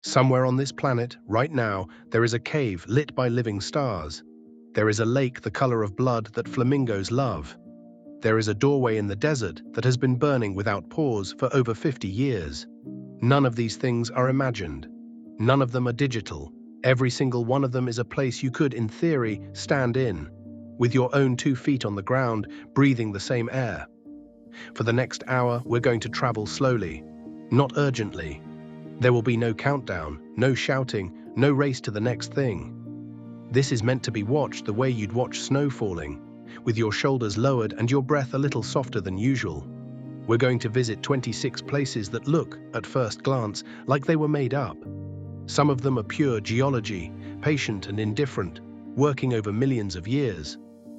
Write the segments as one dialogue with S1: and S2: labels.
S1: Somewhere on this planet, right now, there is a cave lit by living stars. There is a lake the color of blood that flamingos love. There is a doorway in the desert that has been burning without pause for over 50 years. None of these things are imagined. None of them are digital. Every single one of them is a place you could, in theory, stand in, with your own 2 feet on the ground, breathing the same air. For the next hour, we're going to travel slowly, not urgently. There will be no countdown, no shouting, no race to the next thing. This is meant to be watched the way you'd watch snow falling, with your shoulders lowered and your breath a little softer than usual. We're going to visit 26 places that look, at first glance, like they were made up. Some of them are pure geology, patient and indifferent, working over millions of years.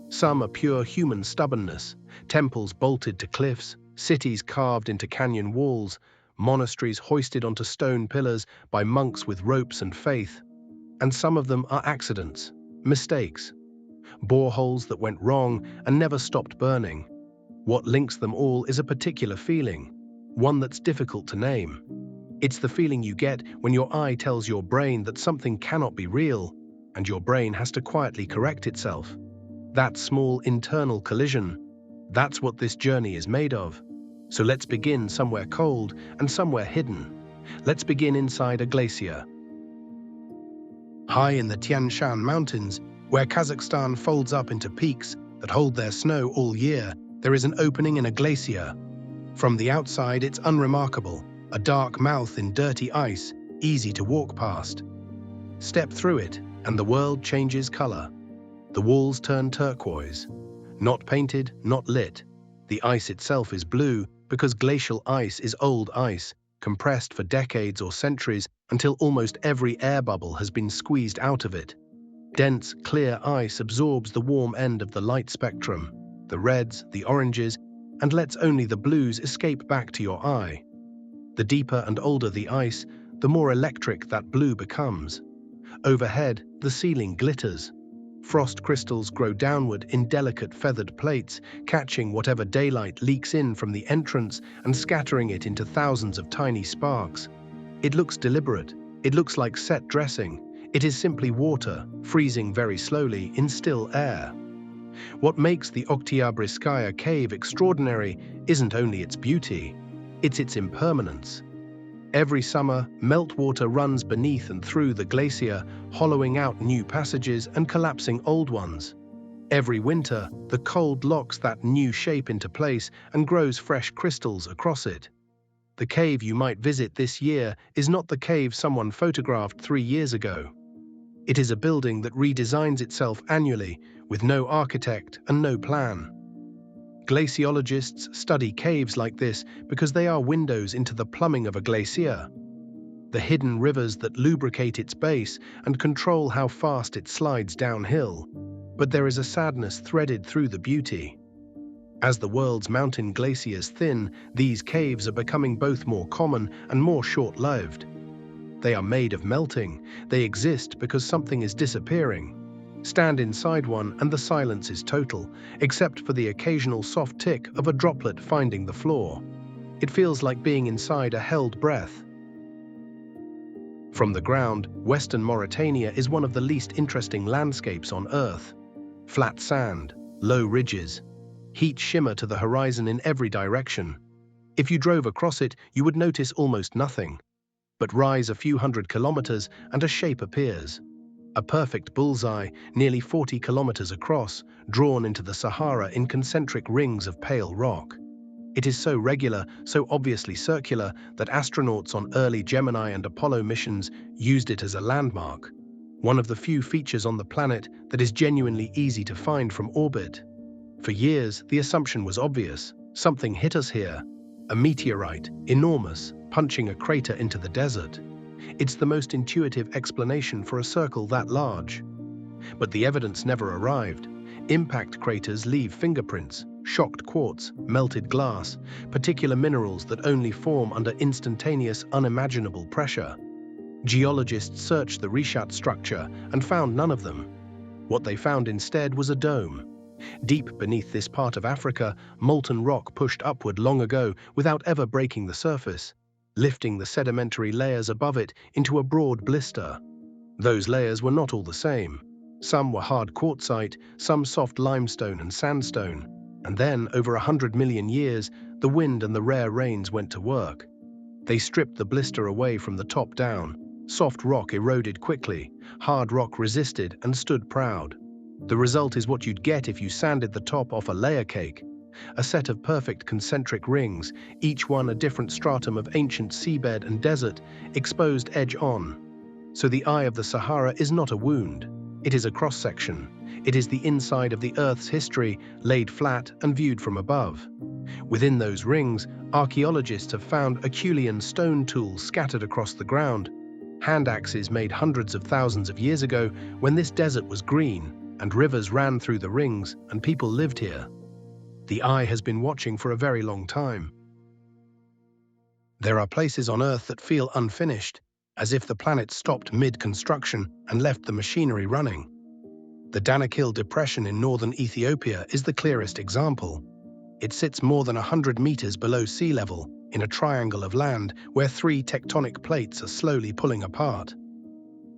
S1: Some are pure human stubbornness, temples bolted to cliffs, cities carved into canyon walls, monasteries hoisted onto stone pillars by monks with ropes and faith. And some of them are accidents, mistakes, boreholes that went wrong and never stopped burning. What links them all is a particular feeling, one that's difficult to name. It's the feeling you get when your eye tells your brain that something cannot be real, and your brain has to quietly correct itself. That small internal collision, that's what this journey is made of. So let's begin somewhere cold and somewhere hidden. Let's begin inside a glacier. High in the Tian Shan Mountains, where Kazakhstan folds up into peaks that hold their snow all year, there is an opening in a glacier. From the outside, it's unremarkable, a dark mouth in dirty ice, easy to walk past. Step through it, and the world changes color. The walls turn turquoise. Not painted, not lit. The ice itself is blue because glacial ice is old ice, compressed for decades or centuries until almost every air bubble has been squeezed out of it. Dense, clear ice absorbs the warm end of the light spectrum, the reds, the oranges, and lets only the blues escape back to your eye. The deeper and older the ice, the more electric that blue becomes. Overhead, the ceiling glitters. Frost crystals grow downward in delicate feathered plates, catching whatever daylight leaks in from the entrance and scattering it into thousands of tiny sparks. It looks deliberate. It looks like set dressing. It is simply water, freezing very slowly in still air. What makes the Oktyabrskaya cave extraordinary isn't only its beauty, it's its impermanence. Every summer, meltwater runs beneath and through the glacier, hollowing out new passages and collapsing old ones. Every winter, the cold locks that new shape into place and grows fresh crystals across it. The cave you might visit this year is not the cave someone photographed 3 years ago. It is a building that redesigns itself annually, with no architect and no plan. Glaciologists study caves like this because they are windows into the plumbing of a glacier, the hidden rivers that lubricate its base and control how fast it slides downhill. But there is a sadness threaded through the beauty. As the world's mountain glaciers thin, these caves are becoming both more common and more short-lived. They are made of melting. They exist because something is disappearing. Stand inside one and the silence is total, except for the occasional soft tick of a droplet finding the floor. It feels like being inside a held breath. From the ground, western Mauritania is one of the least interesting landscapes on Earth. Flat sand, low ridges, heat shimmer to the horizon in every direction. If you drove across it, you would notice almost nothing. But rise a few hundred kilometers and a shape appears. A perfect bullseye, nearly 40 kilometers across, drawn into the Sahara in concentric rings of pale rock. It is so regular, so obviously circular, that astronauts on early Gemini and Apollo missions used it as a landmark, one of the few features on the planet that is genuinely easy to find from orbit. For years, the assumption was obvious. Something hit us here. A meteorite, enormous, punching a crater into the desert. It's the most intuitive explanation for a circle that large. But the evidence never arrived. Impact craters leave fingerprints, shocked quartz, melted glass, particular minerals that only form under instantaneous, unimaginable pressure. Geologists searched the Rishat structure and found none of them. What they found instead was a dome. Deep beneath this part of Africa, molten rock pushed upward long ago without ever breaking the surface. lifting the sedimentary layers above it into a broad blister. Those layers were not all the same. Some were hard quartzite, some soft limestone and sandstone. And then, over 100 million years, the wind and the rare rains went to work. They stripped the blister away from the top down. Soft rock eroded quickly, hard rock resisted and stood proud. The result is what you'd get if you sanded the top off a layer cake. A set of perfect concentric rings, each one a different stratum of ancient seabed and desert, exposed edge on. So the eye of the Sahara is not a wound. It is a cross-section. It is the inside of the Earth's history, laid flat and viewed from above. Within those rings, archaeologists have found Acheulean stone tools scattered across the ground, hand axes made hundreds of thousands of years ago when this desert was green and rivers ran through the rings and people lived here. The eye has been watching for a very long time. There are places on Earth that feel unfinished, as if the planet stopped mid-construction and left the machinery running. The Danakil Depression in northern Ethiopia is the clearest example. It sits more than 100 meters below sea level, in a triangle of land where 3 tectonic plates are slowly pulling apart.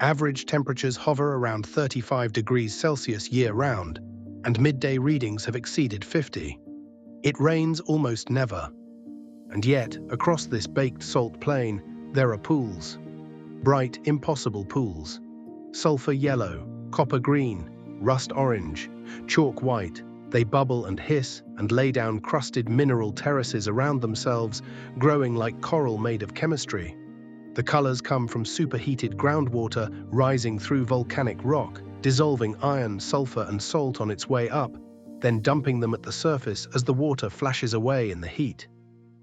S1: Average temperatures hover around 35 degrees Celsius year-round, and midday readings have exceeded 50. It rains almost never. And yet, across this baked salt plain, there are pools. Bright, impossible pools. Sulfur yellow, copper green, rust orange, chalk white. They bubble and hiss and lay down crusted mineral terraces around themselves, growing like coral made of chemistry. The colors come from superheated groundwater rising through volcanic rock, dissolving iron, sulfur, and salt on its way up, then dumping them at the surface as the water flashes away in the heat.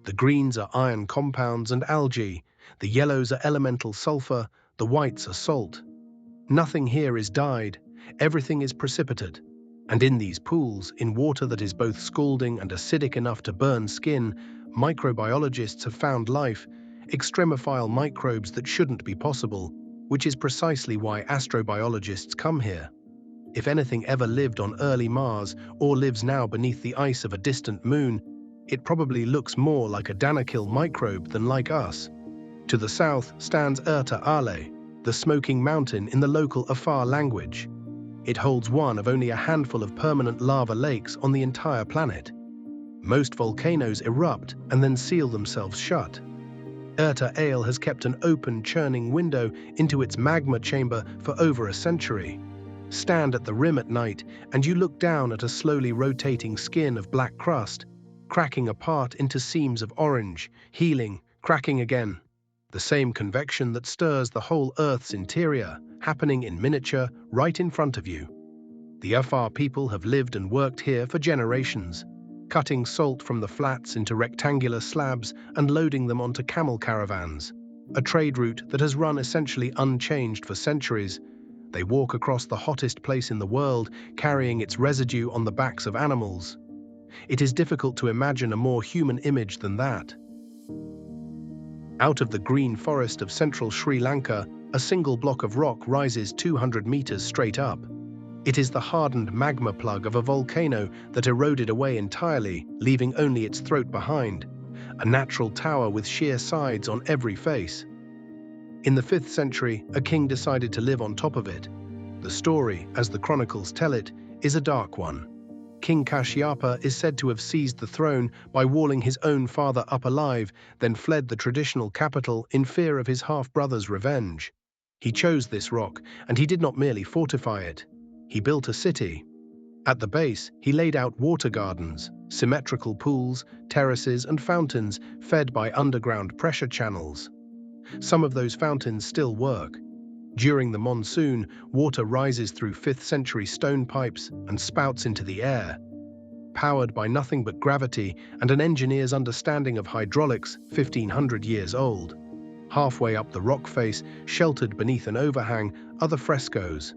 S1: The greens are iron compounds and algae, the yellows are elemental sulfur, the whites are salt. Nothing here is dyed, everything is precipitate. And in these pools, in water that is both scalding and acidic enough to burn skin, microbiologists have found life, extremophile microbes that shouldn't be possible, which is precisely why astrobiologists come here. If anything ever lived on early Mars or lives now beneath the ice of a distant moon, it probably looks more like a Danakil microbe than like us. To the south stands Erta Ale, the smoking mountain in the local Afar language. It holds one of only a handful of permanent lava lakes on the entire planet. Most volcanoes erupt and then seal themselves shut. Erta Ale has kept an open, churning window into its magma chamber for over a century. Stand at the rim at night and you look down at a slowly rotating skin of black crust, cracking apart into seams of orange, healing, cracking again. The same convection that stirs the whole Earth's interior, happening in miniature right in front of you. The Afar people have lived and worked here for generations, cutting salt from the flats into rectangular slabs and loading them onto camel caravans, a trade route that has run essentially unchanged for centuries. They walk across the hottest place in the world, carrying its residue on the backs of animals. It is difficult to imagine a more human image than that. Out of the green forest of central Sri Lanka, a single block of rock rises 200 meters straight up. It is the hardened magma plug of a volcano that eroded away entirely, leaving only its throat behind, a natural tower with sheer sides on every face. In the 5th century, a king decided to live on top of it. The story, as the chronicles tell it, is a dark one. King Kashyapa is said to have seized the throne by walling his own father up alive, then fled the traditional capital in fear of his half-brother's revenge. He chose this rock, and he did not merely fortify it. He built a city. At the base, he laid out water gardens, symmetrical pools, terraces, and fountains fed by underground pressure channels. Some of those fountains still work. During the monsoon, water rises through 5th century stone pipes and spouts into the air. Powered by nothing but gravity and an engineer's understanding of hydraulics 1500 years old. Halfway up the rock face, sheltered beneath an overhang, are the frescoes.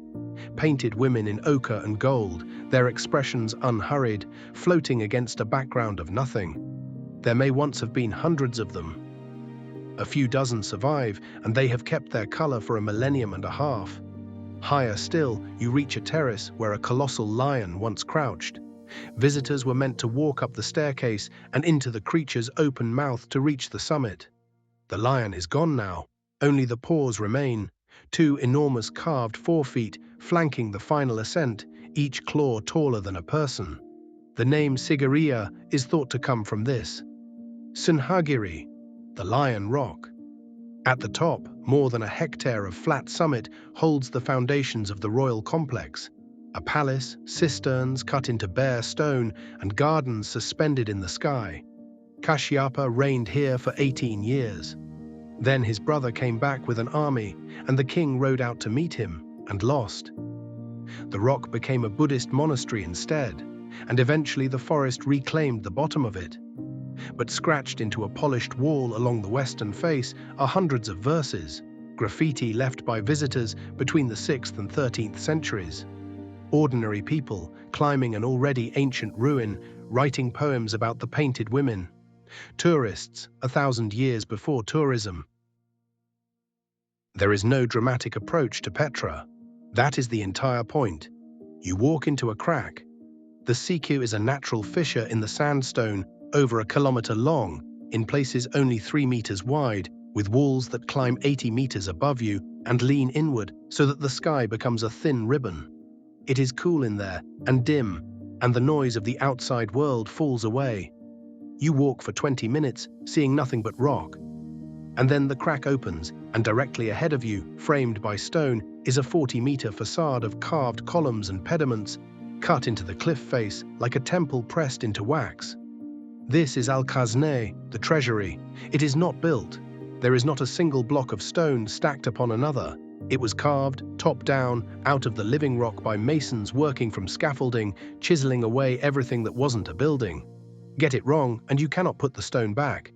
S1: Painted women in ochre and gold, their expressions unhurried, floating against a background of nothing. There may once have been hundreds of them. A few dozen survive, and they have kept their color for a millennium and a half. Higher still, you reach a terrace where a colossal lion once crouched. Visitors were meant to walk up the staircase and into the creature's open mouth to reach the summit. The lion is gone now. Only the paws remain, two enormous carved forefeet flanking the final ascent, each claw taller than a person. The name Sigiriya is thought to come from this. Sunhagiri, the Lion Rock. At the top, more than a hectare of flat summit holds the foundations of the royal complex. A palace, cisterns cut into bare stone, and gardens suspended in the sky. Kashyapa reigned here for 18 years. Then his brother came back with an army, and the king rode out to meet him, and lost. The rock became a Buddhist monastery instead, and eventually the forest reclaimed the bottom of it. But scratched into a polished wall along the western face are hundreds of verses, graffiti left by visitors between the 6th and 13th centuries. Ordinary people climbing an already ancient ruin, writing poems about the painted women. Tourists 1,000 years before tourism. There is no dramatic approach to Petra. That is the entire point. You walk into a crack. The Siku is a natural fissure in the sandstone over a kilometer long, in places only 3 meters wide, with walls that climb 80 meters above you and lean inward so that the sky becomes a thin ribbon. It is cool in there and dim, and the noise of the outside world falls away. You walk for 20 minutes, seeing nothing but rock. And then the crack opens, and directly ahead of you, framed by stone, is a 40-meter facade of carved columns and pediments, cut into the cliff face like a temple pressed into wax. This is Al-Khazneh, the treasury. It is not built. There is not a single block of stone stacked upon another. It was carved, top down, out of the living rock by masons working from scaffolding, chiseling away everything that wasn't a building. Get it wrong, and you cannot put the stone back.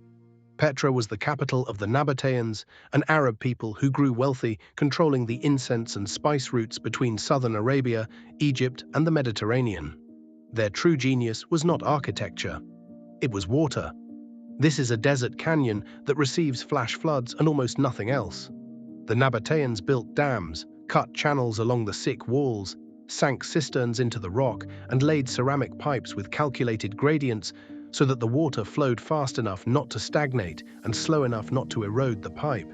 S1: Petra was the capital of the Nabateans, an Arab people who grew wealthy, controlling the incense and spice routes between southern Arabia, Egypt, and the Mediterranean. Their true genius was not architecture. It was water. This is a desert canyon that receives flash floods and almost nothing else. The Nabateans built dams, cut channels along the thick walls, sank cisterns into the rock, and laid ceramic pipes with calculated gradients so that the water flowed fast enough not to stagnate and slow enough not to erode the pipe.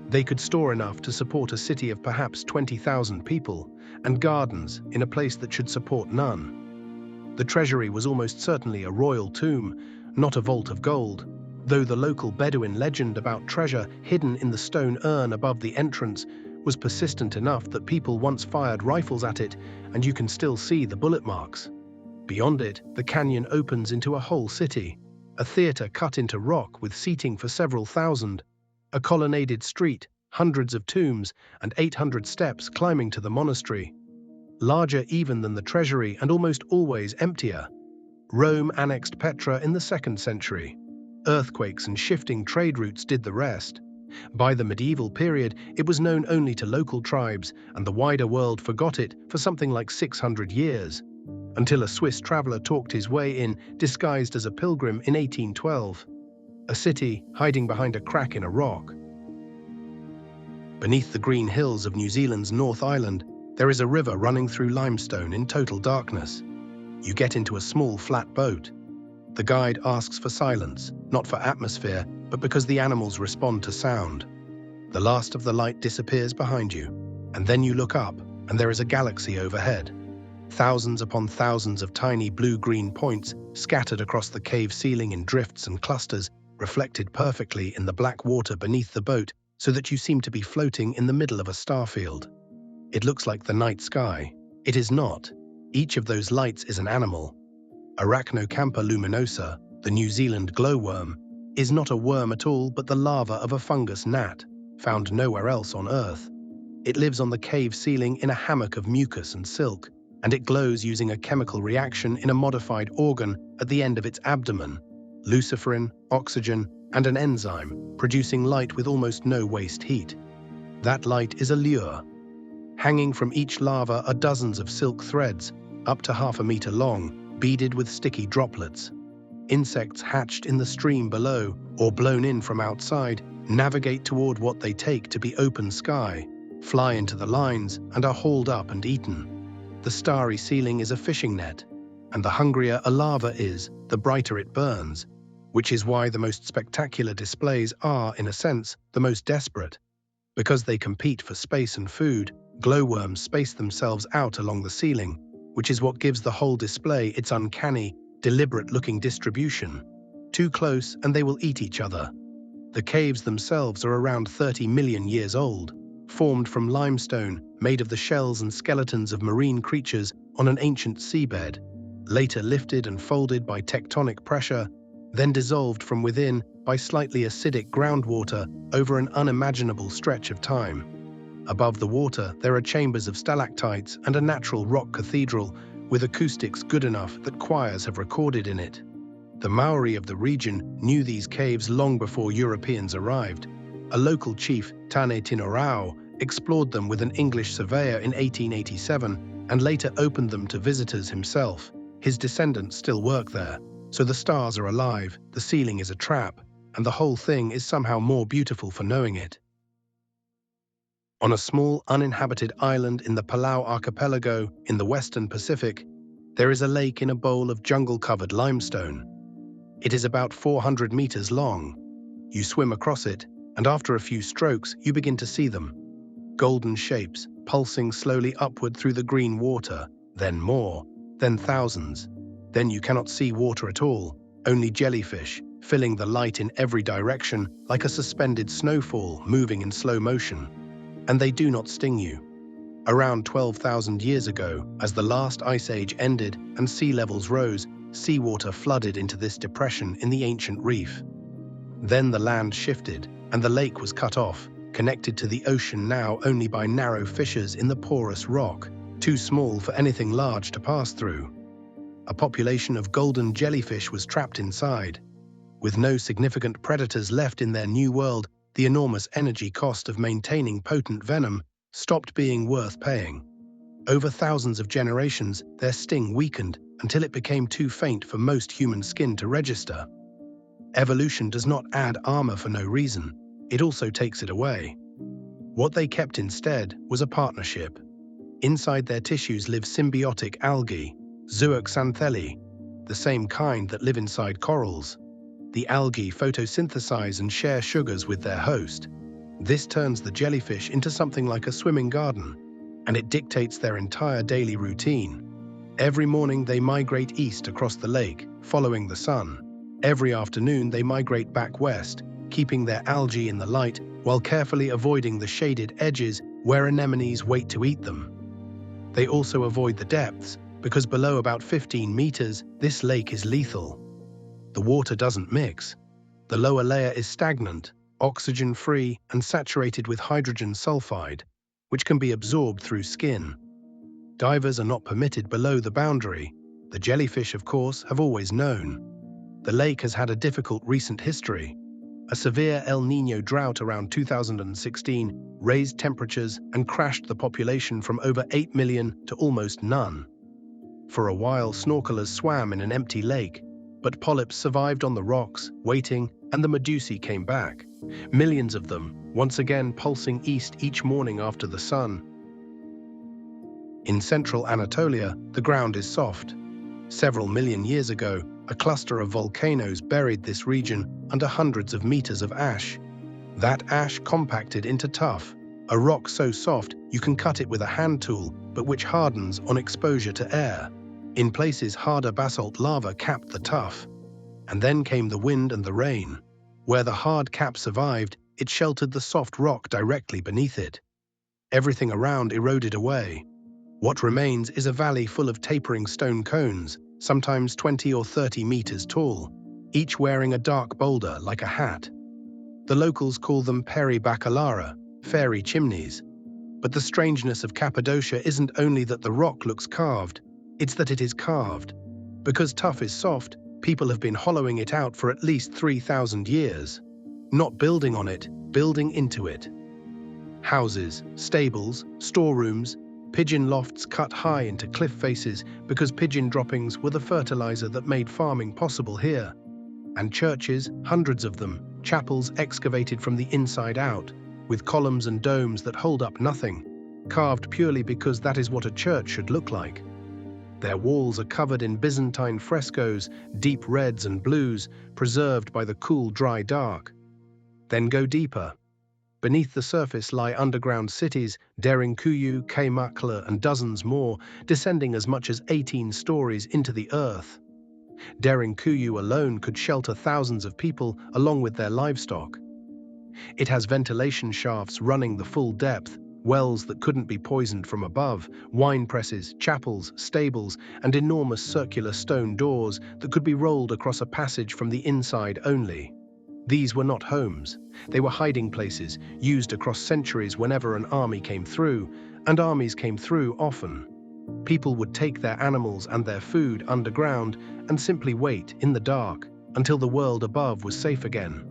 S1: They could store enough to support a city of perhaps 20,000 people, and gardens in a place that should support none. The treasury was almost certainly a royal tomb, not a vault of gold, though the local Bedouin legend about treasure hidden in the stone urn above the entrance was persistent enough that people once fired rifles at it, and you can still see the bullet marks. Beyond it, the canyon opens into a whole city, a theater cut into rock with seating for several thousand, a colonnaded street, hundreds of tombs, and 800 steps climbing to the monastery. Larger even than the treasury and almost always emptier. Rome annexed Petra in the 2nd century. Earthquakes and shifting trade routes did the rest. By the medieval period, it was known only to local tribes, and the wider world forgot it for something like 600 years, until a Swiss traveler talked his way in, disguised as a pilgrim in 1812. A city hiding behind a crack in a rock. Beneath the green hills of New Zealand's North Island, there is a river running through limestone in total darkness. You get into a small flat boat. The guide asks for silence, not for atmosphere, but because the animals respond to sound. The last of the light disappears behind you, and then you look up, and there is a galaxy overhead. Thousands upon thousands of tiny blue-green points scattered across the cave ceiling in drifts and clusters, reflected perfectly in the black water beneath the boat so that you seem to be floating in the middle of a starfield. It looks like the night sky. It is not. Each of those lights is an animal. Arachnocampa luminosa, the New Zealand glowworm, is not a worm at all but the larva of a fungus gnat, found nowhere else on Earth. It lives on the cave ceiling in a hammock of mucus and silk, and it glows using a chemical reaction in a modified organ at the end of its abdomen, luciferin, oxygen, and an enzyme, producing light with almost no waste heat. That light is a lure. Hanging from each larva are dozens of silk threads, up to half a meter long, beaded with sticky droplets. Insects hatched in the stream below, or blown in from outside, navigate toward what they take to be open sky, fly into the lines, and are hauled up and eaten. The starry ceiling is a fishing net, and the hungrier a larva is, the brighter it burns. which is why the most spectacular displays are, in a sense, the most desperate. Because they compete for space and food, glowworms space themselves out along the ceiling, which is what gives the whole display its uncanny, deliberate-looking distribution. Too close and they will eat each other. The caves themselves are around 30 million years old, formed from limestone made of the shells and skeletons of marine creatures on an ancient seabed, later lifted and folded by tectonic pressure, then dissolved from within by slightly acidic groundwater over an unimaginable stretch of time. Above the water, there are chambers of stalactites and a natural rock cathedral with acoustics good enough that choirs have recorded in it. The Maori of the region knew these caves long before Europeans arrived. A local chief, Tane Tinorao, explored them with an English surveyor in 1887 and later opened them to visitors himself. His descendants still work there, so the stars are alive, the ceiling is a trap, and the whole thing is somehow more beautiful for knowing it. On a small, uninhabited island in the Palau archipelago in the western Pacific, there is a lake in a bowl of jungle-covered limestone. It is about 400 meters long. You swim across it, and after a few strokes, you begin to see them. Golden shapes, pulsing slowly upward through the green water, then more, then thousands. Then you cannot see water at all, only jellyfish, filling the light in every direction like a suspended snowfall moving in slow motion. And they do not sting you. Around 12,000 years ago, as the last ice age ended and sea levels rose, seawater flooded into this depression in the ancient reef. Then the land shifted, and the lake was cut off, connected to the ocean now only by narrow fissures in the porous rock, too small for anything large to pass through. A population of golden jellyfish was trapped inside. With no significant predators left in their new world, the enormous energy cost of maintaining potent venom stopped being worth paying. Over thousands of generations, their sting weakened until it became too faint for most human skin to register. Evolution does not add armor for no reason, it also takes it away. What they kept instead was a partnership. Inside their tissues live symbiotic algae, zooxanthellae, the same kind that live inside corals. The algae photosynthesize and share sugars with their host. This turns the jellyfish into something like a swimming garden, and it dictates their entire daily routine. Every morning they migrate east across the lake, following the sun. Every afternoon they migrate back west, keeping their algae in the light while carefully avoiding the shaded edges where anemones wait to eat them. They also avoid the depths, because below about 15 meters, this lake is lethal. The water doesn't mix. The lower layer is stagnant, oxygen-free and saturated with hydrogen sulfide, which can be absorbed through skin. Divers are not permitted below the boundary. The jellyfish, of course, have always known. The lake has had a difficult recent history. A severe El Niño drought around 2016 raised temperatures and crashed the population from over 8 million to almost none. For a while, snorkelers swam in an empty lake, but polyps survived on the rocks, waiting, and the medusae came back. Millions of them, once again pulsing east each morning after the sun. In central Anatolia, the ground is soft. Several million years ago, a cluster of volcanoes buried this region under hundreds of meters of ash. That ash compacted into tuff, a rock so soft you can cut it with a hand tool, but which hardens on exposure to air. In places, harder basalt lava capped the tuff. And then came the wind and the rain. Where the hard cap survived, it sheltered the soft rock directly beneath it. Everything around eroded away. What remains is a valley full of tapering stone cones, sometimes 20 or 30 meters tall, each wearing a dark boulder like a hat. The locals call them peri bacallara, fairy chimneys. But the strangeness of Cappadocia isn't only that the rock looks carved, it's that it is carved. Because tuff is soft, people have been hollowing it out for at least 3,000 years. Not building on it, building into it. Houses, stables, storerooms, pigeon lofts cut high into cliff faces because pigeon droppings were the fertilizer that made farming possible here. And churches, hundreds of them, chapels excavated from the inside out, with columns and domes that hold up nothing, carved purely because that is what a church should look like. Their walls are covered in Byzantine frescoes, deep reds and blues, preserved by the cool, dry dark. Then go deeper. Beneath the surface lie underground cities, Derinkuyu, Kaymakla, and dozens more, descending as much as 18 stories into the earth. Derinkuyu alone could shelter thousands of people along with their livestock. It has ventilation shafts running the full depth, wells that couldn't be poisoned from above, wine presses, chapels, stables, and enormous circular stone doors that could be rolled across a passage from the inside only. These were not homes. They were hiding places, used across centuries whenever an army came through, and armies came through often. People would take their animals and their food underground and simply wait in the dark until the world above was safe again.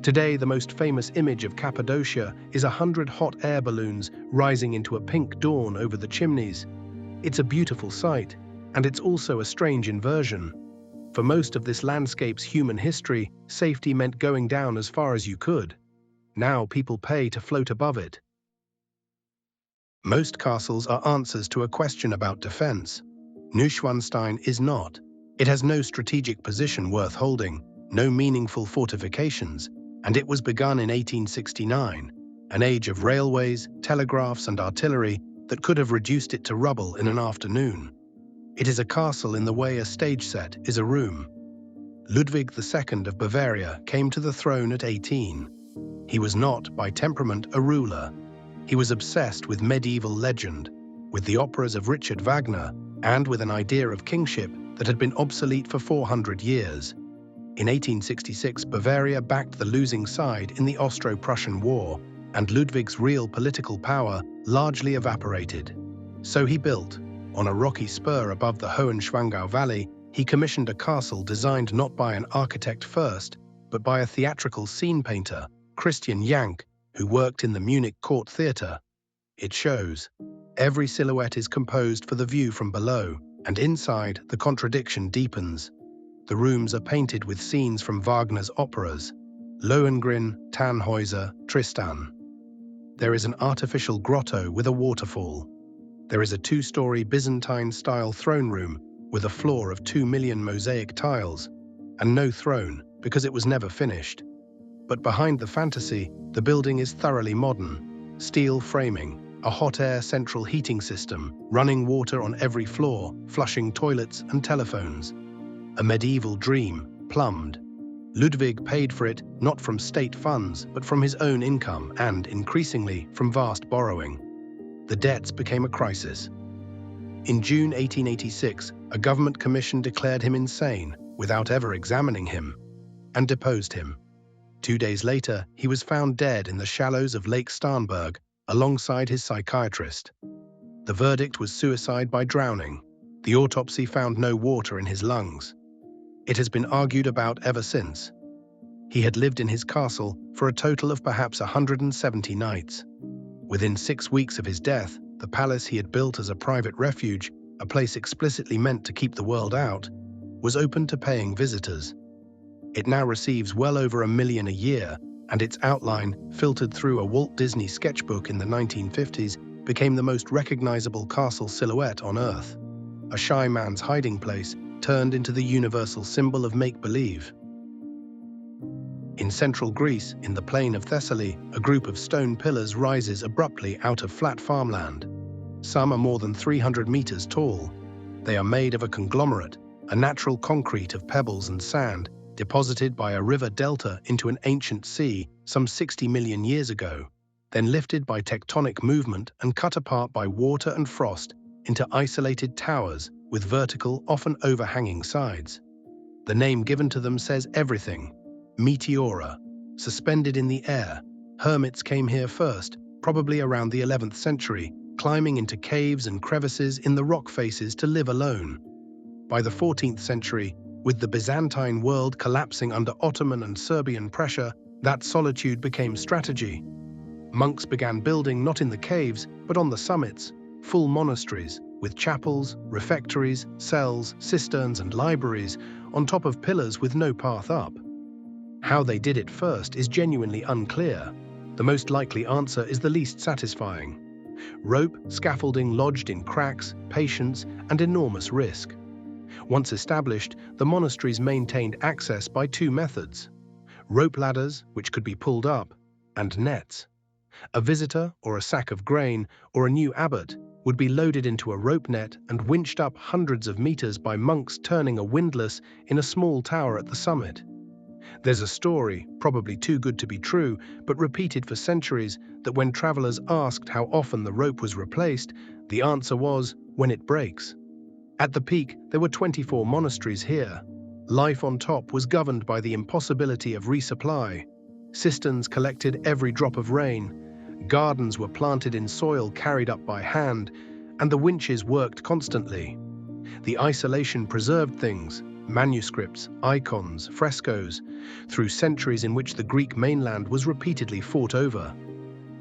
S1: Today, the most famous image of Cappadocia is 100 hot air balloons rising into a pink dawn over the chimneys. It's a beautiful sight, and it's also a strange inversion. For most of this landscape's human history, safety meant going down as far as you could. Now people pay to float above it. Most castles are answers to a question about defense. Neuschwanstein is not. It has no strategic position worth holding, no meaningful fortifications, and it was begun in 1869, an age of railways, telegraphs, and artillery that could have reduced it to rubble in an afternoon. It is a castle in the way a stage set is a room. Ludwig II of Bavaria came to the throne at 18. He was not, by temperament, a ruler. He was obsessed with medieval legend, with the operas of Richard Wagner, and with an idea of kingship that had been obsolete for 400 years. In 1866, Bavaria backed the losing side in the Austro-Prussian War, and Ludwig's real political power largely evaporated. So he built, on a rocky spur above the Hohenschwangau Valley, he commissioned a castle designed not by an architect first, but by a theatrical scene painter, Christian Jank, who worked in the Munich Court Theatre. It shows. Every silhouette is composed for the view from below, and inside, the contradiction deepens. The rooms are painted with scenes from Wagner's operas, Lohengrin, Tannhäuser, Tristan. There is an artificial grotto with a waterfall. There is a two-story Byzantine-style throne room with a floor of 2 million mosaic tiles, and no throne because it was never finished. But behind the fantasy, the building is thoroughly modern. Steel framing, a hot air central heating system, running water on every floor, flushing toilets and telephones. A medieval dream, plumbed. Ludwig paid for it not from state funds, but from his own income and, increasingly, from vast borrowing. The debts became a crisis. In June 1886, a government commission declared him insane without ever examining him, and deposed him. 2 days later, he was found dead in the shallows of Lake Starnberg alongside his psychiatrist. The verdict was suicide by drowning. The autopsy found no water in his lungs. It has been argued about ever since. He had lived in his castle for a total of perhaps 170 nights. Within 6 weeks of his death, the palace he had built as a private refuge, a place explicitly meant to keep the world out, was open to paying visitors. It now receives well over $1 million a year, and its outline, filtered through a Walt Disney sketchbook in the 1950s, became the most recognizable castle silhouette on Earth. A shy man's hiding place turned into the universal symbol of make-believe. In central Greece, in the plain of Thessaly, a group of stone pillars rises abruptly out of flat farmland. Some are more than 300 meters tall. They are made of a conglomerate, a natural concrete of pebbles and sand, deposited by a river delta into an ancient sea some 60 million years ago, then lifted by tectonic movement and cut apart by water and frost into isolated towers with vertical, often overhanging sides. The name given to them says everything. Meteora, suspended in the air. Hermits came here first, probably around the 11th century, climbing into caves and crevices in the rock faces to live alone. By the 14th century, with the Byzantine world collapsing under Ottoman and Serbian pressure, that solitude became strategy. Monks began building not in the caves, but on the summits, full monasteries, with chapels, refectories, cells, cisterns, and libraries, on top of pillars with no path up. How they did it first is genuinely unclear. The most likely answer is the least satisfying. Rope scaffolding lodged in cracks, patience, and enormous risk. Once established, the monasteries maintained access by two methods: rope ladders, which could be pulled up, and nets. A visitor or a sack of grain or a new abbot would be loaded into a rope net and winched up hundreds of meters by monks turning a windlass in a small tower at the summit. There's a story, probably too good to be true, but repeated for centuries, that when travelers asked how often the rope was replaced, the answer was, when it breaks. At the peak, there were 24 monasteries here. Life on top was governed by the impossibility of resupply. Cisterns collected every drop of rain, gardens were planted in soil carried up by hand, and the winches worked constantly. The isolation preserved things: manuscripts, icons, frescoes, through centuries in which the Greek mainland was repeatedly fought over.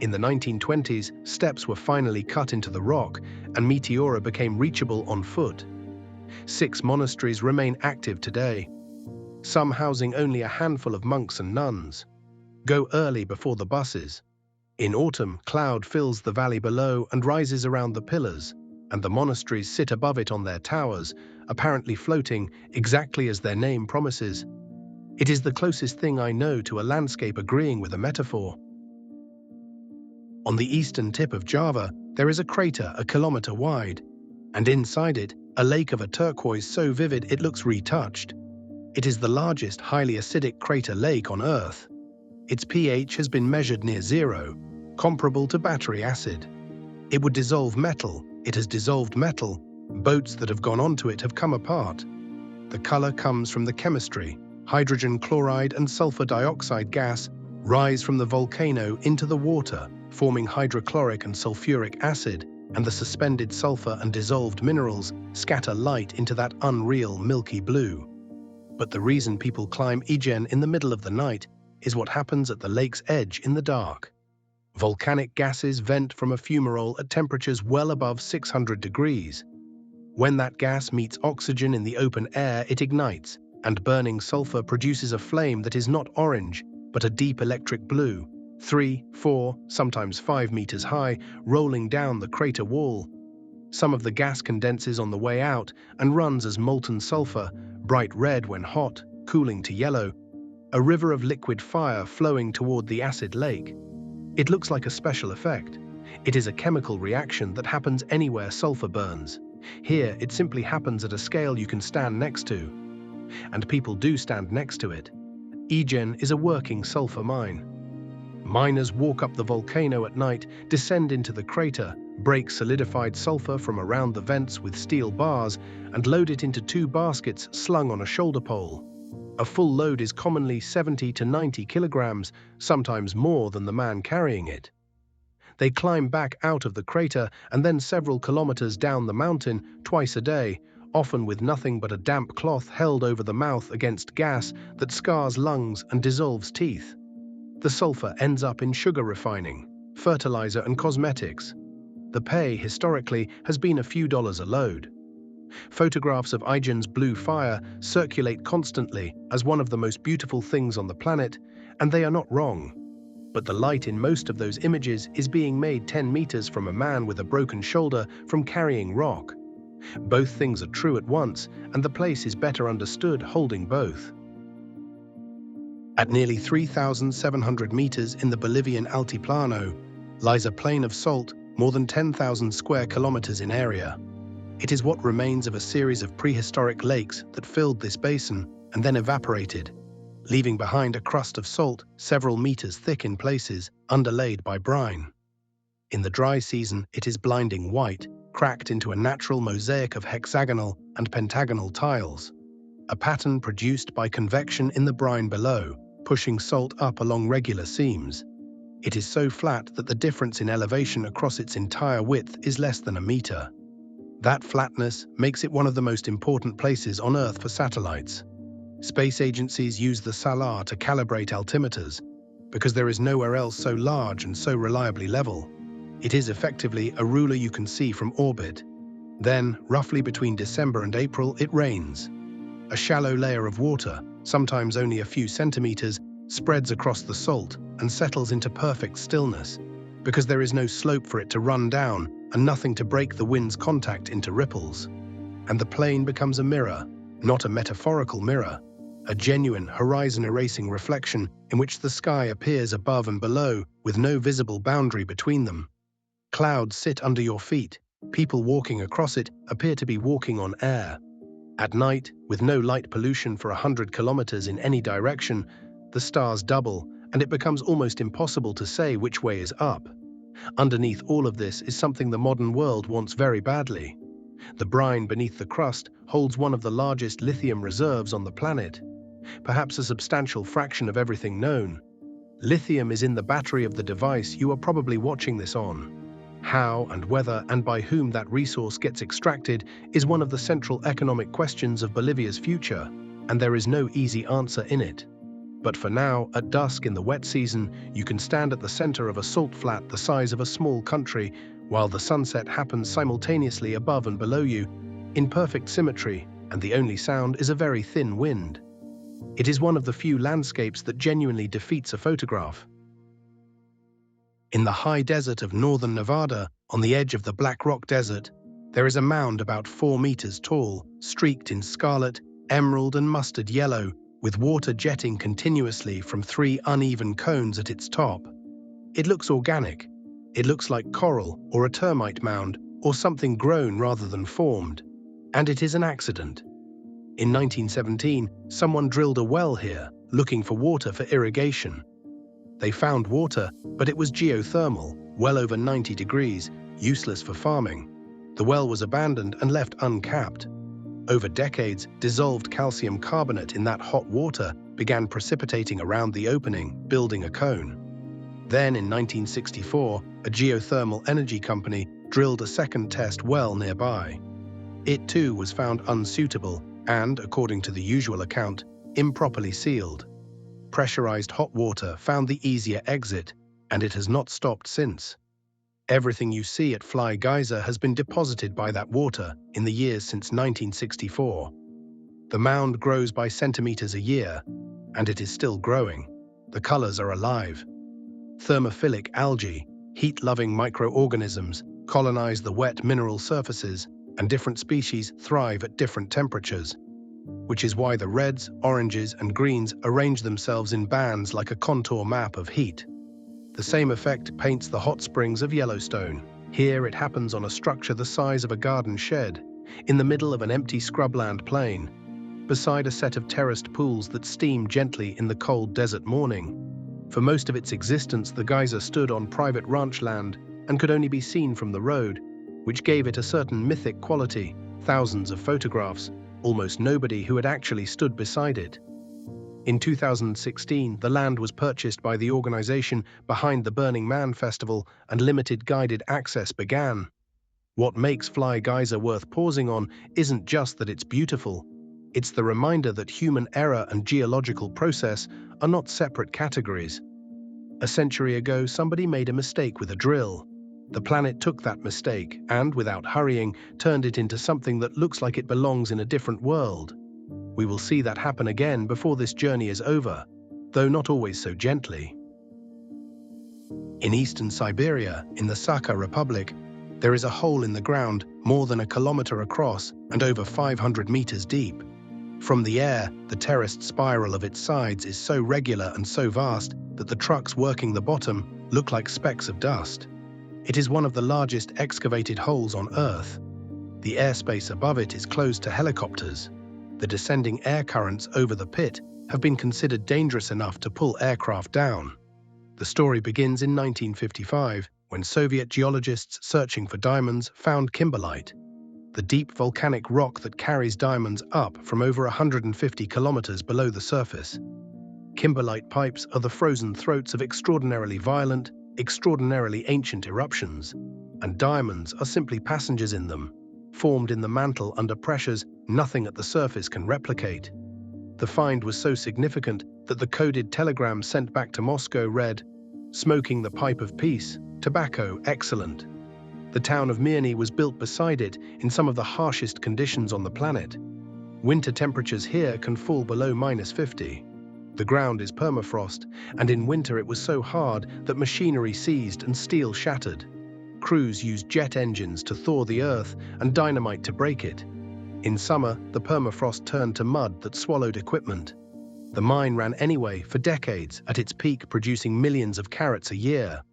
S1: In the 1920s, steps were finally cut into the rock, and Meteora became reachable on foot. 6 monasteries remain active today, some housing only a handful of monks and nuns. Go early before the buses. In autumn, cloud fills the valley below and rises around the pillars, and the monasteries sit above it on their towers, apparently floating exactly as their name promises. It is the closest thing I know to a landscape agreeing with a metaphor. On the eastern tip of Java, there is a crater a kilometer wide, and inside it, a lake of a turquoise so vivid it looks retouched. It is the largest highly acidic crater lake on Earth. Its pH has been measured near 0, comparable to battery acid. It would dissolve metal. It has dissolved metal. Boats that have gone onto it have come apart. The color comes from the chemistry. Hydrogen chloride and sulfur dioxide gas rise from the volcano into the water, forming hydrochloric and sulfuric acid, and the suspended sulfur and dissolved minerals scatter light into that unreal milky blue. But the reason people climb Ijen in the middle of the night is what happens at the lake's edge in the dark. Volcanic gases vent from a fumarole at temperatures well above 600 degrees. When that gas meets oxygen in the open air, it ignites, and burning sulfur produces a flame that is not orange, but a deep electric blue, 3, 4, sometimes 5 meters high, rolling down the crater wall. Some of the gas condenses on the way out and runs as molten sulfur, bright red when hot, cooling to yellow, a river of liquid fire flowing toward the acid lake. It looks like a special effect. It is a chemical reaction that happens anywhere sulfur burns. Here, it simply happens at a scale you can stand next to. And people do stand next to it. Ijen is a working sulfur mine. Miners walk up the volcano at night, descend into the crater, break solidified sulfur from around the vents with steel bars, and load it into 2 baskets slung on a shoulder pole. A full load is commonly 70 to 90 kilograms, sometimes more than the man carrying it. They climb back out of the crater and then several kilometers down the mountain twice a day, often with nothing but a damp cloth held over the mouth against gas that scars lungs and dissolves teeth. The sulfur ends up in sugar refining, fertilizer, and cosmetics. The pay, historically, has been a few dollars a load. Photographs of Ijen's blue fire circulate constantly as one of the most beautiful things on the planet, and they are not wrong. But the light in most of those images is being made 10 meters from a man with a broken shoulder from carrying rock. Both things are true at once, and the place is better understood holding both. At nearly 3,700 meters in the Bolivian Altiplano lies a plain of salt more than 10,000 square kilometers in area. It is what remains of a series of prehistoric lakes that filled this basin and then evaporated, leaving behind a crust of salt several meters thick in places, underlaid by brine. In the dry season, it is blinding white, cracked into a natural mosaic of hexagonal and pentagonal tiles, a pattern produced by convection in the brine below, pushing salt up along regular seams. It is so flat that the difference in elevation across its entire width is less than a meter. That flatness makes it one of the most important places on Earth for satellites. Space agencies use the salar to calibrate altimeters, because there is nowhere else so large and so reliably level. It is effectively a ruler you can see from orbit. Then, roughly between December and April, it rains. A shallow layer of water, sometimes only a few centimeters, spreads across the salt and settles into perfect stillness, because there is no slope for it to run down and nothing to break the wind's contact into ripples. And the plane becomes a mirror, not a metaphorical mirror, a genuine horizon-erasing reflection in which the sky appears above and below with no visible boundary between them. Clouds sit under your feet. People walking across it appear to be walking on air. At night, with no light pollution for 100 kilometers in any direction, the stars double, and it becomes almost impossible to say which way is up. Underneath all of this is something the modern world wants very badly. The brine beneath the crust holds one of the largest lithium reserves on the planet, perhaps a substantial fraction of everything known. Lithium is in the battery of the device you are probably watching this on. How and whether and by whom that resource gets extracted is one of the central economic questions of Bolivia's future, and there is no easy answer in it. But for now, at dusk in the wet season, you can stand at the center of a salt flat the size of a small country, while the sunset happens simultaneously above and below you, in perfect symmetry, and the only sound is a very thin wind. It is one of the few landscapes that genuinely defeats a photograph. In the high desert of northern Nevada, on the edge of the Black Rock Desert, there is a mound about 4 meters tall, streaked in scarlet, emerald and mustard yellow, with water jetting continuously from 3 uneven cones at its top. It looks organic. It looks like coral or a termite mound or something grown rather than formed. And it is an accident. In 1917, someone drilled a well here, looking for water for irrigation. They found water, but it was geothermal, well over 90 degrees, useless for farming. The well was abandoned and left uncapped. Over decades, dissolved calcium carbonate in that hot water began precipitating around the opening, building a cone. Then, in 1964, a geothermal energy company drilled a second test well nearby. It too was found unsuitable and, according to the usual account, improperly sealed. Pressurized hot water found the easier exit, and it has not stopped since. Everything you see at Fly Geyser has been deposited by that water in the years since 1964. The mound grows by centimeters a year, and it is still growing. The colors are alive. Thermophilic algae, heat-loving microorganisms, colonize the wet mineral surfaces, and different species thrive at different temperatures, which is why the reds, oranges, and greens arrange themselves in bands like a contour map of heat. The same effect paints the hot springs of Yellowstone. Here it happens on a structure the size of a garden shed, in the middle of an empty scrubland plain, beside a set of terraced pools that steam gently in the cold desert morning. For most of its existence, the geyser stood on private ranch land and could only be seen from the road, which gave it a certain mythic quality. Thousands of photographs, almost nobody who had actually stood beside it. In 2016, the land was purchased by the organization behind the Burning Man Festival, and limited guided access began. What makes Fly Geyser worth pausing on isn't just that it's beautiful. It's the reminder that human error and geological process are not separate categories. A century ago, somebody made a mistake with a drill. The planet took that mistake and, without hurrying, turned it into something that looks like it belongs in a different world. We will see that happen again before this journey is over, though not always so gently. In eastern Siberia, in the Sakha Republic, there is a hole in the ground more than a kilometer across and over 500 meters deep. From the air, the terraced spiral of its sides is so regular and so vast that the trucks working the bottom look like specks of dust. It is one of the largest excavated holes on Earth. The airspace above it is closed to helicopters. The descending air currents over the pit have been considered dangerous enough to pull aircraft down. The story begins in 1955, when Soviet geologists searching for diamonds found kimberlite, the deep volcanic rock that carries diamonds up from over 150 kilometers below the surface. Kimberlite pipes are the frozen throats of extraordinarily violent, extraordinarily ancient eruptions, and diamonds are simply passengers in them, formed in the mantle under pressures nothing at the surface can replicate. The find was so significant that the coded telegram sent back to Moscow read, "Smoking the pipe of peace, tobacco excellent." The town of Mirny was built beside it in some of the harshest conditions on the planet. Winter temperatures here can fall below -50. The ground is permafrost, and in winter it was so hard that machinery seized and steel shattered. Crews used jet engines to thaw the earth and dynamite to break it. In summer, the permafrost turned to mud that swallowed equipment. The mine ran anyway for decades, at its peak producing millions of carats a year.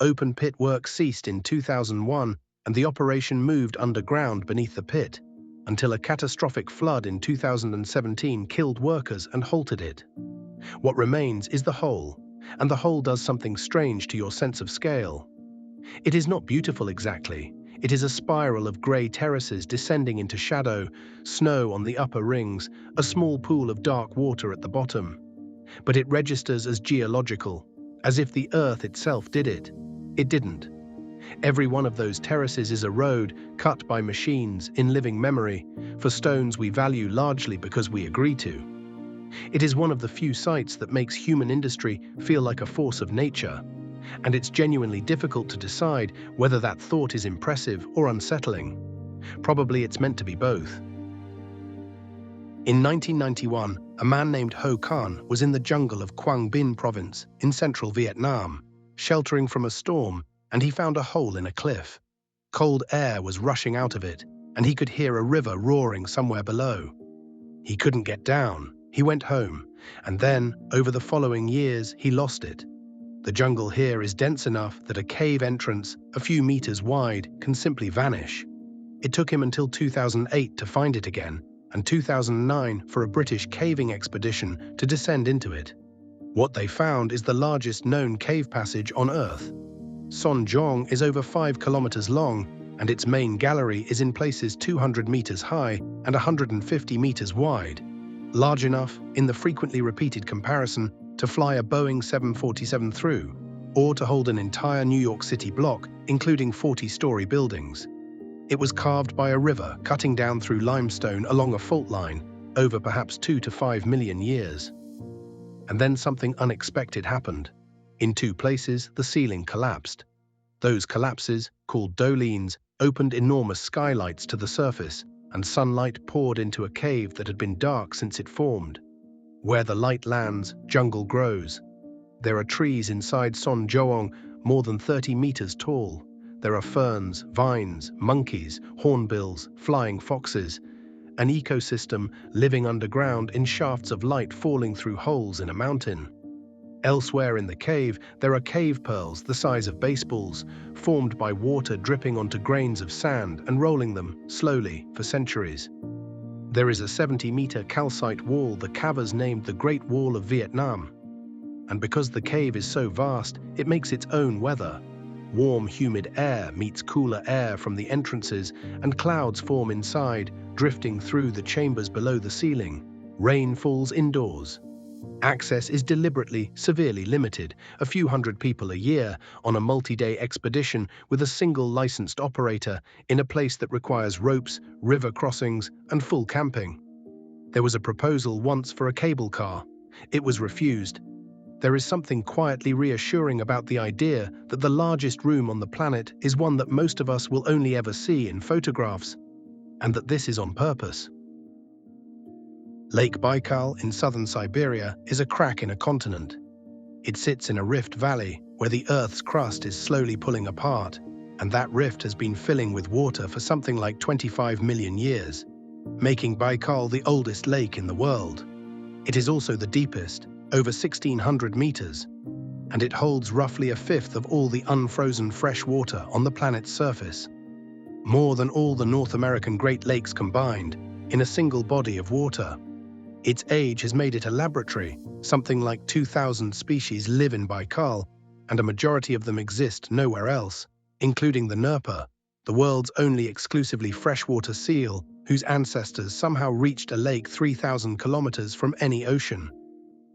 S1: Open pit work ceased in 2001, and the operation moved underground beneath the pit, until a catastrophic flood in 2017 killed workers and halted it. What remains is the hole, and the hole does something strange to your sense of scale. It is not beautiful exactly. It is a spiral of grey terraces descending into shadow, snow on the upper rings, a small pool of dark water at the bottom. But it registers as geological, as if the earth itself did it. It didn't. Every one of those terraces is a road cut by machines in living memory for stones we value largely because we agree to. It is one of the few sites that makes human industry feel like a force of nature, and it's genuinely difficult to decide whether that thought is impressive or unsettling. Probably it's meant to be both. In 1991, a man named Ho Khan was in the jungle of Quang Binh province in central Vietnam, sheltering from a storm, and he found a hole in a cliff. Cold air was rushing out of it, and he could hear a river roaring somewhere below. He couldn't get down. He went home, and then, over the following years, he lost it. The jungle here is dense enough that a cave entrance, a few meters wide, can simply vanish. It took him until 2008 to find it again, and 2009 for a British caving expedition to descend into it. What they found is the largest known cave passage on Earth. Son Jong is over 5 kilometers long, and its main gallery is in places 200 meters high and 150 meters wide. Large enough, in the frequently repeated comparison, to fly a Boeing 747 through, or to hold an entire New York City block, including 40-story buildings. It was carved by a river cutting down through limestone along a fault line over perhaps 2 to 5 million years. And then something unexpected happened. In 2 places, the ceiling collapsed. Those collapses, called dolenes, opened enormous skylights to the surface, and sunlight poured into a cave that had been dark since it formed. Where the light lands, jungle grows. There are trees inside Son Joong more than 30 meters tall. There are ferns, vines, monkeys, hornbills, flying foxes, an ecosystem living underground in shafts of light falling through holes in a mountain. Elsewhere in the cave, there are cave pearls the size of baseballs, formed by water dripping onto grains of sand and rolling them, slowly, for centuries. There is a 70-meter calcite wall the cavers named the Great Wall of Vietnam. And because the cave is so vast, it makes its own weather. Warm, humid air meets cooler air from the entrances, and clouds form inside, drifting through the chambers below the ceiling. Rain falls indoors. Access is deliberately, severely limited, a few hundred people a year on a multi-day expedition with a single licensed operator in a place that requires ropes, river crossings, and full camping. There was a proposal once for a cable car. It was refused. There is something quietly reassuring about the idea that the largest room on the planet is one that most of us will only ever see in photographs, and that this is on purpose. Lake Baikal in southern Siberia is a crack in a continent. It sits in a rift valley where the Earth's crust is slowly pulling apart, and that rift has been filling with water for something like 25 million years, making Baikal the oldest lake in the world. It is also the deepest, over 1,600 meters, and it holds roughly a fifth of all the unfrozen fresh water on the planet's surface. More than all the North American Great Lakes combined, in a single body of water. Its age has made it a laboratory. Something like 2,000 species live in Baikal, and a majority of them exist nowhere else, including the Nerpa, the world's only exclusively freshwater seal, whose ancestors somehow reached a lake 3,000 kilometers from any ocean.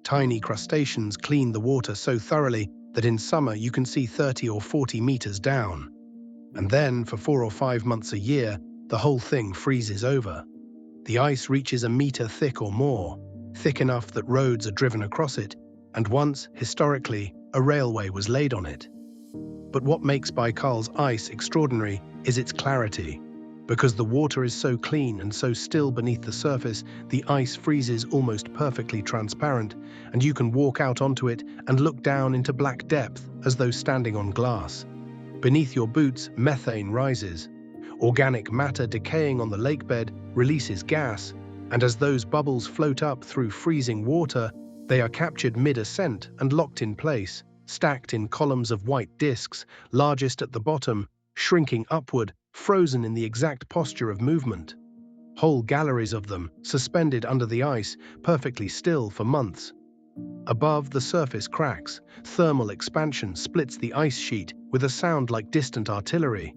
S1: Tiny crustaceans clean the water so thoroughly that in summer you can see 30 or 40 meters down. And then, for 4 or 5 months a year, the whole thing freezes over. The ice reaches a meter thick or more, thick enough that roads are driven across it, and once, historically, a railway was laid on it. But what makes Baikal's ice extraordinary is its clarity. Because the water is so clean and so still beneath the surface, the ice freezes almost perfectly transparent, and you can walk out onto it and look down into black depth as though standing on glass. Beneath your boots, methane rises. Organic matter decaying on the lakebed releases gas, and as those bubbles float up through freezing water, they are captured mid-ascent and locked in place, stacked in columns of white discs, largest at the bottom, shrinking upward, frozen in the exact posture of movement. Whole galleries of them, suspended under the ice, perfectly still for months. Above, the surface cracks. Thermal expansion splits the ice sheet with a sound like distant artillery.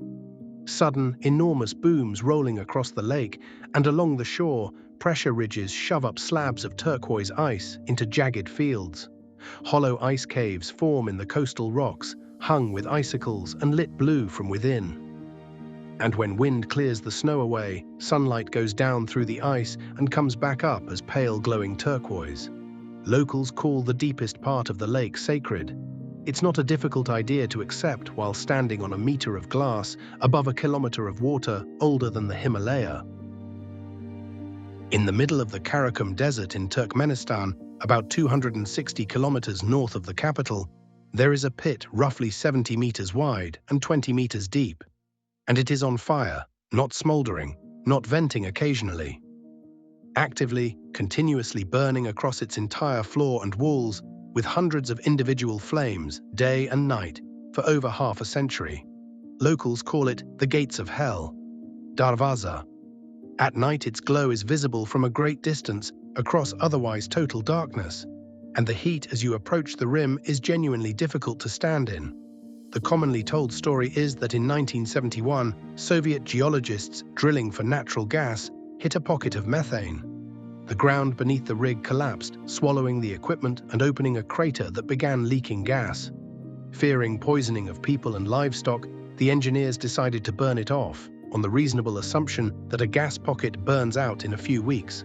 S1: Sudden, enormous booms rolling across the lake, and along the shore, pressure ridges shove up slabs of turquoise ice into jagged fields. Hollow ice caves form in the coastal rocks, hung with icicles and lit blue from within. And when wind clears the snow away, sunlight goes down through the ice and comes back up as pale glowing turquoise. Locals call the deepest part of the lake sacred. It's not a difficult idea to accept while standing on a meter of glass above a kilometer of water older than the Himalaya. In the middle of the Karakum Desert in Turkmenistan, about 260 kilometers north of the capital, there is a pit roughly 70 meters wide and 20 meters deep. And it is on fire, not smoldering, not venting occasionally. Actively, continuously burning across its entire floor and walls, with hundreds of individual flames, day and night, for over half a century. Locals call it the Gates of Hell, Darvaza. At night, its glow is visible from a great distance across otherwise total darkness, and the heat as you approach the rim is genuinely difficult to stand in. The commonly told story is that in 1971, Soviet geologists drilling for natural gas hit a pocket of methane. The ground beneath the rig collapsed, swallowing the equipment and opening a crater that began leaking gas. Fearing poisoning of people and livestock, the engineers decided to burn it off, on the reasonable assumption that a gas pocket burns out in a few weeks.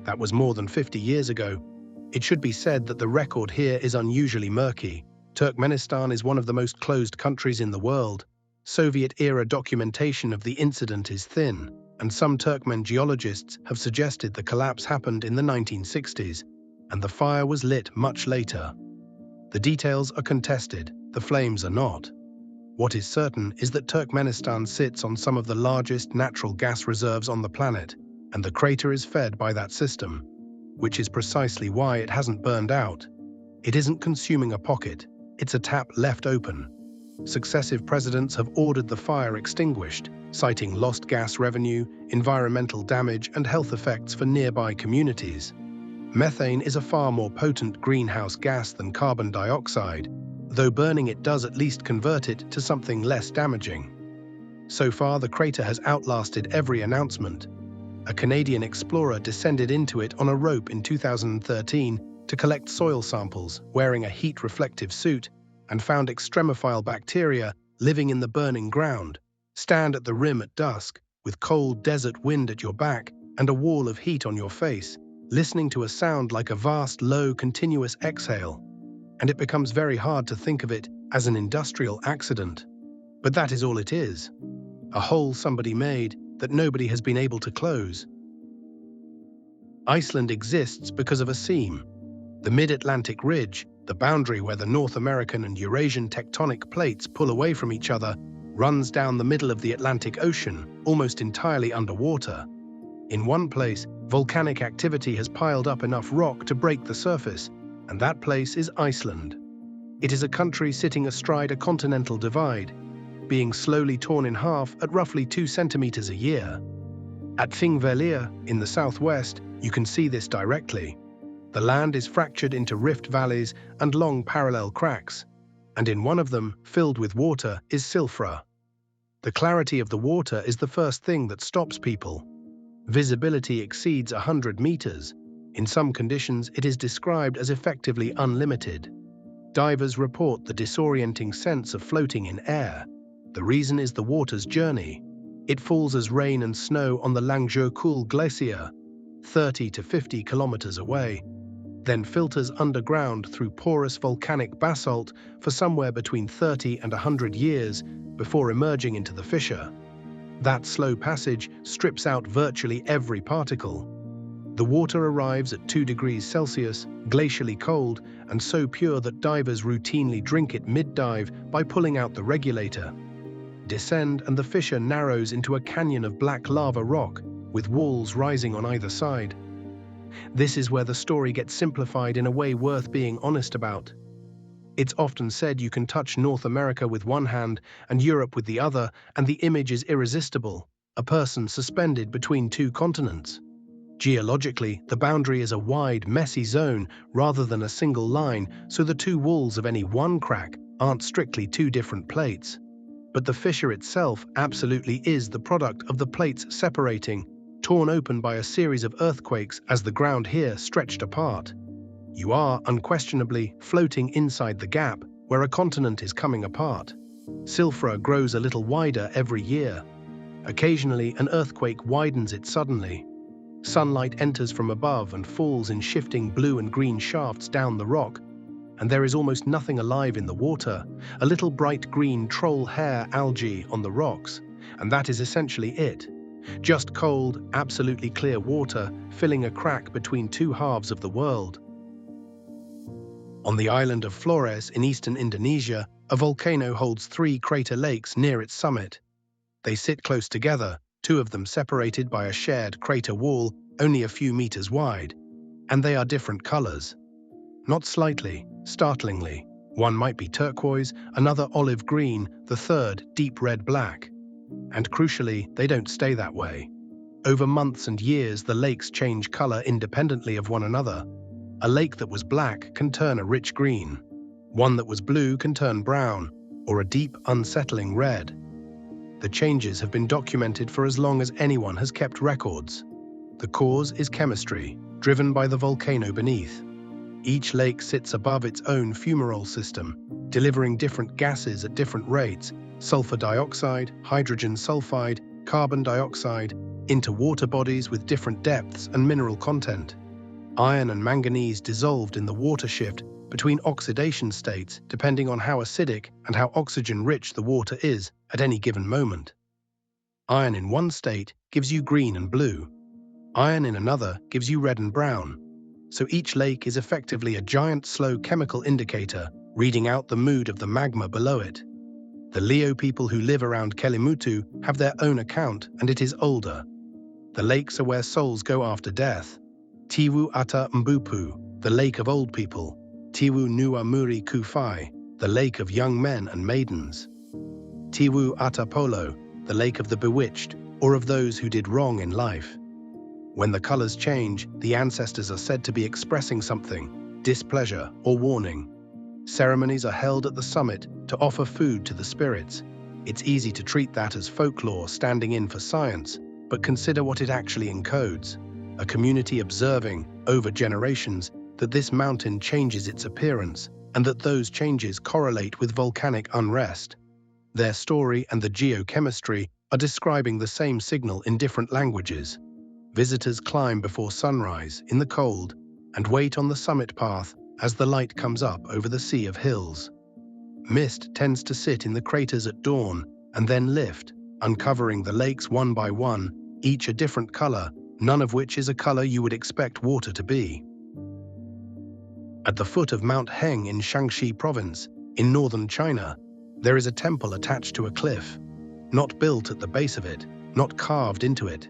S1: That was more than 50 years ago. It should be said that the record here is unusually murky. Turkmenistan is one of the most closed countries in the world. Soviet-era documentation of the incident is thin, and some Turkmen geologists have suggested the collapse happened in the 1960s, and the fire was lit much later. The details are contested, the flames are not. What is certain is that Turkmenistan sits on some of the largest natural gas reserves on the planet, and the crater is fed by that system, which is precisely why it hasn't burned out. It isn't consuming a pocket. It's a tap left open. Successive presidents have ordered the fire extinguished, citing lost gas revenue, environmental damage, and health effects for nearby communities. Methane is a far more potent greenhouse gas than carbon dioxide, though burning it does at least convert it to something less damaging. So far, the crater has outlasted every announcement. A Canadian explorer descended into it on a rope in 2013 to collect soil samples, wearing a heat-reflective suit, and found extremophile bacteria living in the burning ground. Stand at the rim at dusk, with cold desert wind at your back and a wall of heat on your face, listening to a sound like a vast, low, continuous exhale. And it becomes very hard to think of it as an industrial accident. But that is all it is. A hole somebody made that nobody has been able to close. Iceland exists because of a seam. The mid-Atlantic ridge, the boundary where the North American and Eurasian tectonic plates pull away from each other, runs down the middle of the Atlantic Ocean, almost entirely underwater. In one place, volcanic activity has piled up enough rock to break the surface, and that place is Iceland. It is a country sitting astride a continental divide, being slowly torn in half at roughly 2 centimeters a year. At Þingvellir, in the southwest, you can see this directly. The land is fractured into rift valleys and long parallel cracks, and in one of them, filled with water, is Silfra. The clarity of the water is the first thing that stops people. Visibility exceeds 100 meters. In some conditions, it is described as effectively unlimited. Divers report the disorienting sense of floating in air. The reason is the water's journey. It falls as rain and snow on the Langjökull Glacier, 30 to 50 kilometers away, then filters underground through porous volcanic basalt for somewhere between 30 and 100 years before emerging into the fissure. That slow passage strips out virtually every particle. The water arrives at 2 degrees Celsius, glacially cold, and so pure that divers routinely drink it mid-dive by pulling out the regulator. Descend, and the fissure narrows into a canyon of black lava rock, with walls rising on either side. This is where the story gets simplified in a way worth being honest about. It's often said you can touch North America with one hand and Europe with the other, and the image is irresistible, a person suspended between 2 continents. Geologically, the boundary is a wide, messy zone rather than a single line, so the 2 walls of any one crack aren't strictly 2 different plates. But the fissure itself absolutely is the product of the plates separating, torn open by a series of earthquakes as the ground here stretched apart. You are, unquestionably, floating inside the gap where a continent is coming apart. Silphra grows a little wider every year. Occasionally, an earthquake widens it suddenly. Sunlight enters from above and falls in shifting blue and green shafts down the rock, and there is almost nothing alive in the water, a little bright green troll hair algae on the rocks, and that is essentially it. Just cold, absolutely clear water filling a crack between 2 halves of the world. On the island of Flores in eastern Indonesia, a volcano holds 3 crater lakes near its summit. They sit close together, 2 of them separated by a shared crater wall only a few meters wide, and they are different colors. Not slightly, startlingly. One might be turquoise, another olive green, the third deep red-black. And crucially, they don't stay that way. Over months and years, the lakes change color independently of one another. A lake that was black can turn a rich green. One that was blue can turn brown, or a deep, unsettling red. The changes have been documented for as long as anyone has kept records. The cause is chemistry, driven by the volcano beneath. Each lake sits above its own fumarole system, delivering different gases at different rates, sulfur dioxide, hydrogen sulfide, carbon dioxide, into water bodies with different depths and mineral content. Iron and manganese dissolved in the water shift between oxidation states depending on how acidic and how oxygen-rich the water is at any given moment. Iron in one state gives you green and blue. Iron in another gives you red and brown. So each lake is effectively a giant slow chemical indicator, reading out the mood of the magma below it. The Leo people who live around Kelimutu have their own account, and it is older. The lakes are where souls go after death. Tiwu Ata Mbupu, the lake of old people. Tiwu Nua Muri Kufai, the lake of young men and maidens. Tiwu Ata Polo, the lake of the bewitched, or of those who did wrong in life. When the colors change, the ancestors are said to be expressing something, displeasure or warning. Ceremonies are held at the summit to offer food to the spirits. It's easy to treat that as folklore standing in for science, but consider what it actually encodes. A community observing, over generations, that this mountain changes its appearance, and that those changes correlate with volcanic unrest. Their story and the geochemistry are describing the same signal in different languages. Visitors climb before sunrise in the cold and wait on the summit path as the light comes up over the sea of hills. Mist tends to sit in the craters at dawn and then lift, uncovering the lakes one by one, each a different color, none of which is a color you would expect water to be. At the foot of Mount Heng in Shaanxi province, in northern China, there is a temple attached to a cliff, not built at the base of it, not carved into it.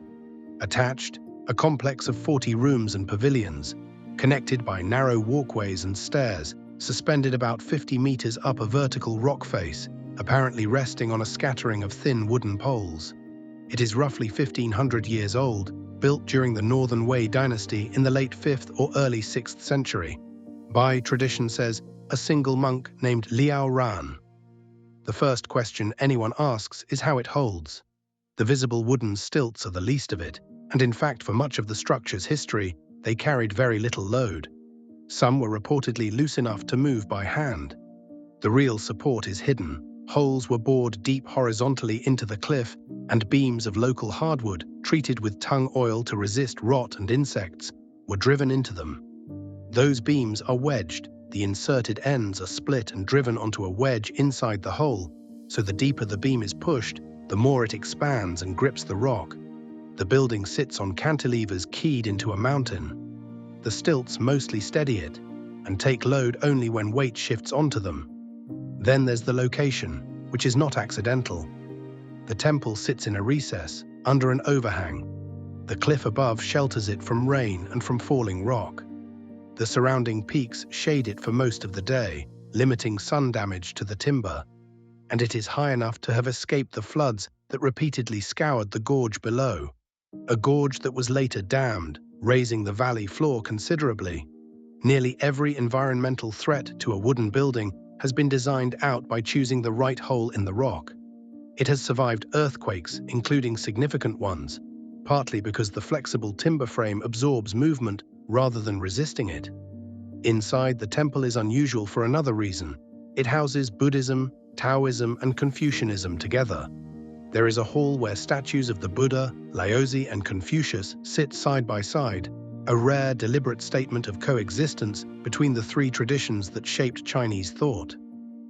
S1: Attached, a complex of 40 rooms and pavilions, connected by narrow walkways and stairs, suspended about 50 meters up a vertical rock face, apparently resting on a scattering of thin wooden poles. It is roughly 1,500 years old, built during the Northern Wei dynasty in the late 5th or early 6th century. By tradition says, a single monk named Liao Ran. The first question anyone asks is how it holds. The visible wooden stilts are the least of it, and in fact for much of the structure's history, they carried very little load. Some were reportedly loose enough to move by hand. The real support is hidden. Holes were bored deep horizontally into the cliff, and beams of local hardwood, treated with tung oil to resist rot and insects, were driven into them. Those beams are wedged, the inserted ends are split and driven onto a wedge inside the hole, so the deeper the beam is pushed, the more it expands and grips the rock. The building sits on cantilevers keyed into a mountain. The stilts mostly steady it and take load only when weight shifts onto them. Then there's the location, which is not accidental. The temple sits in a recess, under an overhang. The cliff above shelters it from rain and from falling rock. The surrounding peaks shade it for most of the day, limiting sun damage to the timber. And it is high enough to have escaped the floods that repeatedly scoured the gorge below. A gorge that was later dammed, raising the valley floor considerably. Nearly every environmental threat to a wooden building has been designed out by choosing the right hole in the rock. It has survived earthquakes, including significant ones, partly because the flexible timber frame absorbs movement rather than resisting it. Inside, the temple is unusual for another reason. It houses Buddhism, Taoism, and Confucianism together. There is a hall where statues of the Buddha, Laozi, and Confucius sit side by side, a rare, deliberate statement of coexistence between the three traditions that shaped Chinese thought.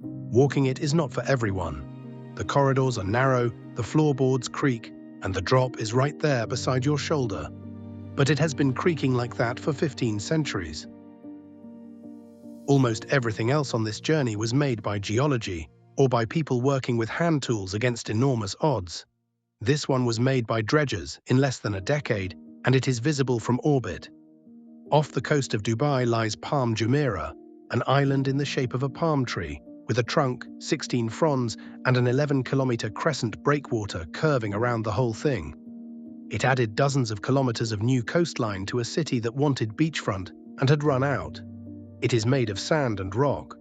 S1: Walking it is not for everyone. The corridors are narrow, the floorboards creak, and the drop is right there beside your shoulder. But it has been creaking like that for 15 centuries. Almost everything else on this journey was made by geology, or by people working with hand tools against enormous odds. This one was made by dredgers in less than a decade, and it is visible from orbit. Off the coast of Dubai lies Palm Jumeirah, an island in the shape of a palm tree, with a trunk, 16 fronds, and an 11-kilometer crescent breakwater curving around the whole thing. It added dozens of kilometers of new coastline to a city that wanted beachfront and had run out. It is made of sand and rock.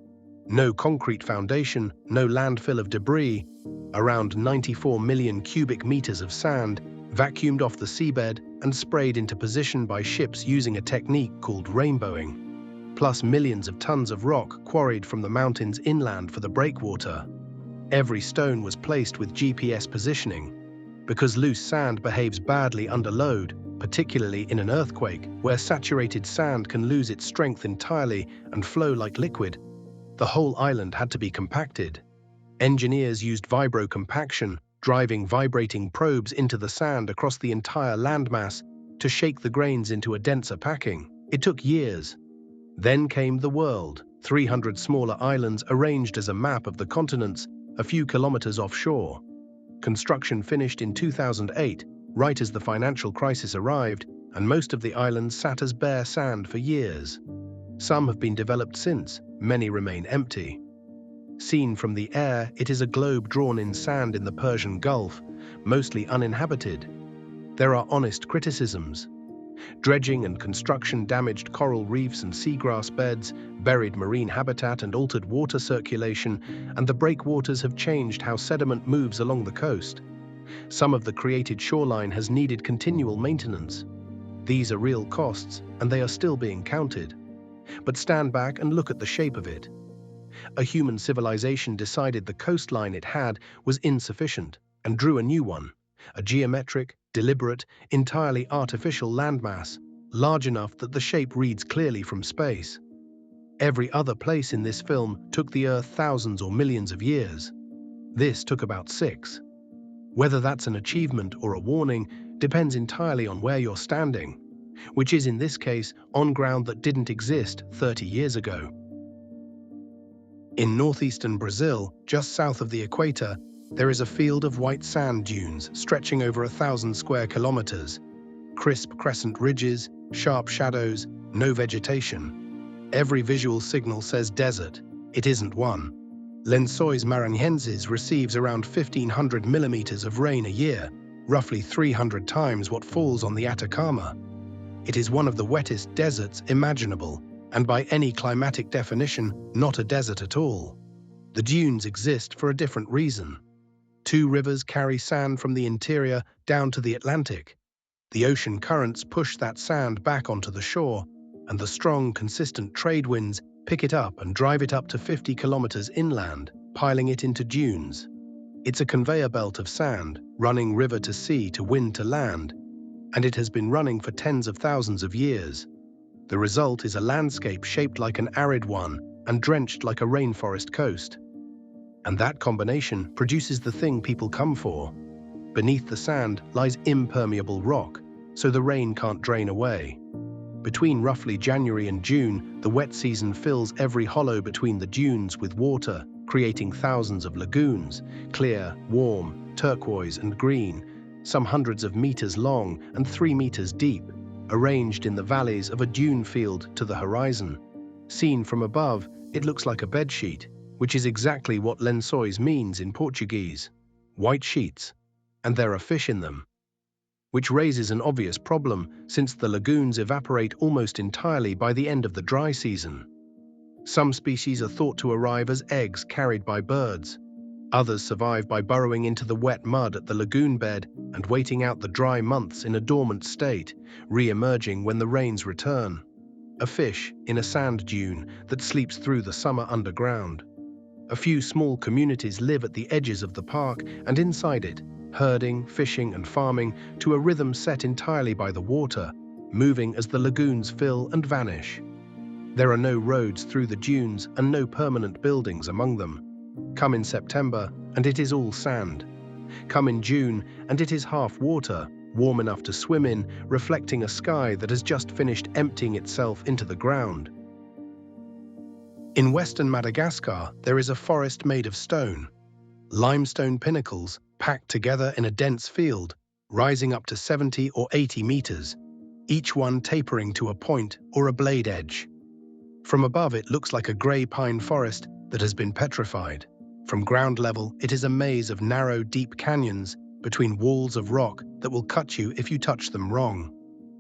S1: No concrete foundation, no landfill of debris, around 94 million cubic meters of sand, vacuumed off the seabed and sprayed into position by ships using a technique called rainbowing, plus millions of tons of rock quarried from the mountains inland for the breakwater. Every stone was placed with GPS positioning, because loose sand behaves badly under load, particularly in an earthquake, where saturated sand can lose its strength entirely and flow like liquid. The whole island had to be compacted. Engineers used vibrocompaction, driving vibrating probes into the sand across the entire landmass to shake the grains into a denser packing. It took years. Then came the world, 300 smaller islands arranged as a map of the continents, a few kilometers offshore. Construction finished in 2008, right as the financial crisis arrived, and most of the islands sat as bare sand for years. Some have been developed since, many remain empty. Seen from the air, it is a globe drawn in sand in the Persian Gulf, mostly uninhabited. There are honest criticisms. Dredging and construction damaged coral reefs and seagrass beds, buried marine habitat and altered water circulation, and the breakwaters have changed how sediment moves along the coast. Some of the created shoreline has needed continual maintenance. These are real costs, and they are still being counted. But stand back and look at the shape of it. A human civilization decided the coastline it had was insufficient and drew a new one, a geometric, deliberate, entirely artificial landmass, large enough that the shape reads clearly from space. Every other place in this film took the Earth thousands or millions of years. This took about 6. Whether that's an achievement or a warning depends entirely on where you're standing, which is in this case on ground that didn't exist 30 years ago. In northeastern Brazil, just south of the equator, there is a field of white sand dunes stretching over 1,000 square kilometers. Crisp crescent ridges, sharp shadows, no vegetation. Every visual signal says desert. It isn't one. Lençóis Maranhenses receives around 1,500 millimeters of rain a year, roughly 300 times what falls on the Atacama. It is one of the wettest deserts imaginable, and by any climatic definition, not a desert at all. The dunes exist for a different reason. 2 rivers carry sand from the interior down to the Atlantic. The ocean currents push that sand back onto the shore, and the strong, consistent trade winds pick it up and drive it up to 50 kilometers inland, piling it into dunes. It's a conveyor belt of sand, running river to sea to wind to land, and it has been running for tens of thousands of years. The result is a landscape shaped like an arid one and drenched like a rainforest coast. And that combination produces the thing people come for, Beneath the sand lies impermeable rock, so the rain can't drain away. Between roughly January and June, the wet season fills every hollow between the dunes with water, creating thousands of lagoons, clear, warm, turquoise and green, some hundreds of meters long and 3 meters deep, arranged in the valleys of a dune field to the horizon. Seen from above, it looks like a bedsheet, which is exactly what lençóis means in Portuguese. White sheets. And there are fish in them. Which raises an obvious problem, since the lagoons evaporate almost entirely by the end of the dry season. Some species are thought to arrive as eggs carried by birds. Others survive by burrowing into the wet mud at the lagoon bed and waiting out the dry months in a dormant state, re-emerging when the rains return. A fish in a sand dune that sleeps through the summer underground. A few small communities live at the edges of the park and inside it, herding, fishing and farming to a rhythm set entirely by the water, moving as the lagoons fill and vanish. There are no roads through the dunes and no permanent buildings among them. Come in September and it is all sand. Come in June and it is half water, warm enough to swim in, reflecting a sky that has just finished emptying itself into the ground. In western Madagascar, there is a forest made of stone. Limestone pinnacles, packed together in a dense field, rising up to 70 or 80 meters, each one tapering to a point or a blade edge. From above, it looks like a grey pine forest that has been petrified. From ground level, it is a maze of narrow, deep canyons between walls of rock that will cut you if you touch them wrong.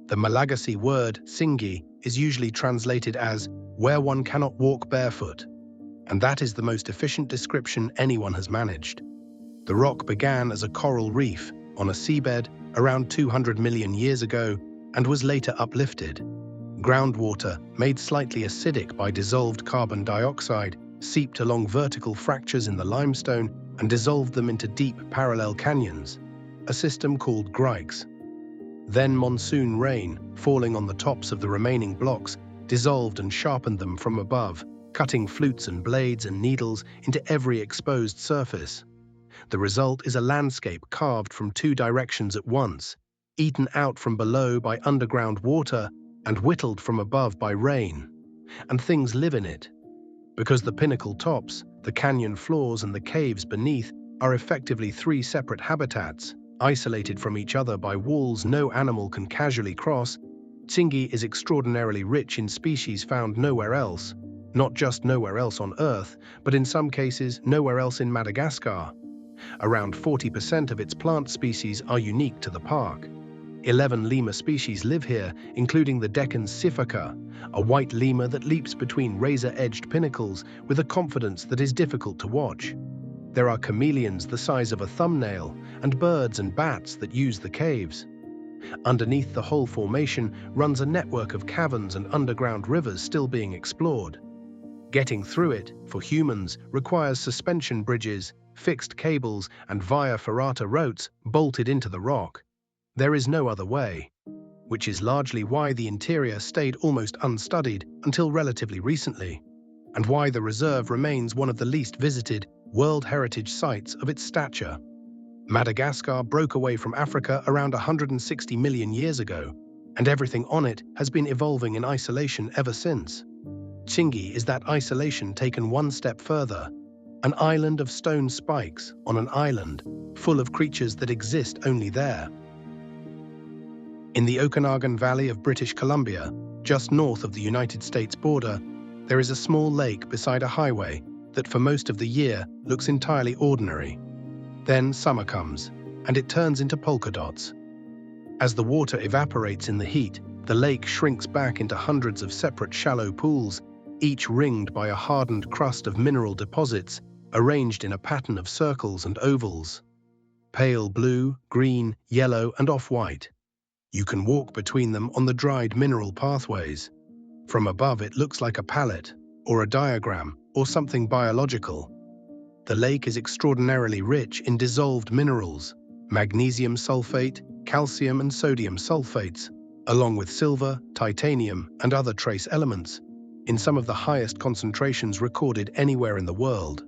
S1: The Malagasy word, singi, is usually translated as where one cannot walk barefoot, and that is the most efficient description anyone has managed. The rock began as a coral reef on a seabed around 200 million years ago and was later uplifted. Groundwater, made slightly acidic by dissolved carbon dioxide, seeped along vertical fractures in the limestone and dissolved them into deep parallel canyons, a system called grikes. Then monsoon rain, falling on the tops of the remaining blocks, dissolved and sharpened them from above, cutting flutes and blades and needles into every exposed surface. The result is a landscape carved from 2 directions at once, eaten out from below by underground water and whittled from above by rain. And things live in it. Because the pinnacle tops, the canyon floors and the caves beneath are effectively 3 separate habitats, isolated from each other by walls no animal can casually cross, Tsingy is extraordinarily rich in species found nowhere else, not just nowhere else on Earth, but in some cases nowhere else in Madagascar. Around 40% of its plant species are unique to the park. 11 lemur species live here, including the Deccan's sifaka, a white lemur that leaps between razor-edged pinnacles with a confidence that is difficult to watch. There are chameleons the size of a thumbnail, and birds and bats that use the caves. Underneath the whole formation runs a network of caverns and underground rivers still being explored. Getting through it, for humans, requires suspension bridges, fixed cables, and via ferrata ropes bolted into the rock. There is no other way, which is largely why the interior stayed almost unstudied until relatively recently, and why the reserve remains one of the least visited World Heritage Sites of its stature. Madagascar broke away from Africa around 160 million years ago, and everything on it has been evolving in isolation ever since. Tsingy is that isolation taken one step further, an island of stone spikes on an island full of creatures that exist only there. In the Okanagan Valley of British Columbia, just north of the United States border, there is a small lake beside a highway that for most of the year looks entirely ordinary. Then summer comes, and it turns into polka dots. As the water evaporates in the heat, the lake shrinks back into hundreds of separate shallow pools, each ringed by a hardened crust of mineral deposits arranged in a pattern of circles and ovals. Pale blue, green, yellow, and off-white. You can walk between them on the dried mineral pathways. From above, it looks like a palette, or a diagram, or something biological. The lake is extraordinarily rich in dissolved minerals, magnesium sulfate, calcium and sodium sulfates, along with silver, titanium, and other trace elements, in some of the highest concentrations recorded anywhere in the world.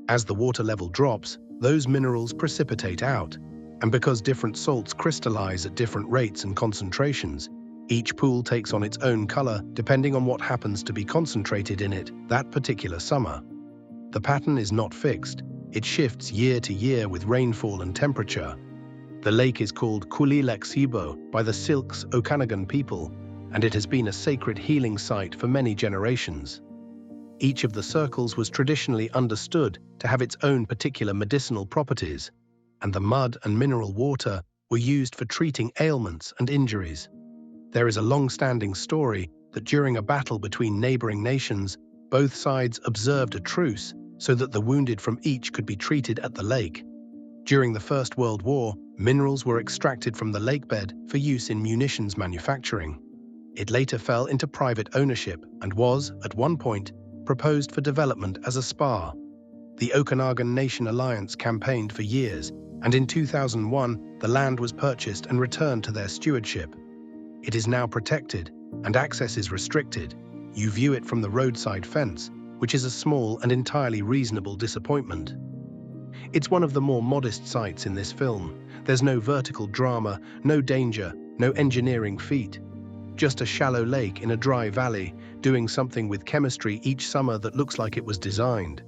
S1: As the water level drops, those minerals precipitate out, And because different salts crystallize at different rates and concentrations, each pool takes on its own color depending on what happens to be concentrated in it that particular summer. The pattern is not fixed. It shifts year to year with rainfall and temperature. The lake is called Kulilexibo by the Silks Okanagan people, and it has been a sacred healing site for many generations. Each of the circles was traditionally understood to have its own particular medicinal properties, and the mud and mineral water were used for treating ailments and injuries. There is a long-standing story that during a battle between neighboring nations, both sides observed a truce so that the wounded from each could be treated at the lake. During the First World War, minerals were extracted from the lakebed for use in munitions manufacturing. It later fell into private ownership and was, at one point, proposed for development as a spa. The Okanagan Nation Alliance campaigned for years, and in 2001, the land was purchased and returned to their stewardship. It is now protected, and access is restricted. You view it from the roadside fence, which is a small and entirely reasonable disappointment. It's one of the more modest sites in this film. There's no vertical drama, no danger, no engineering feat. Just a shallow lake in a dry valley, doing something with chemistry each summer that looks like it was designed.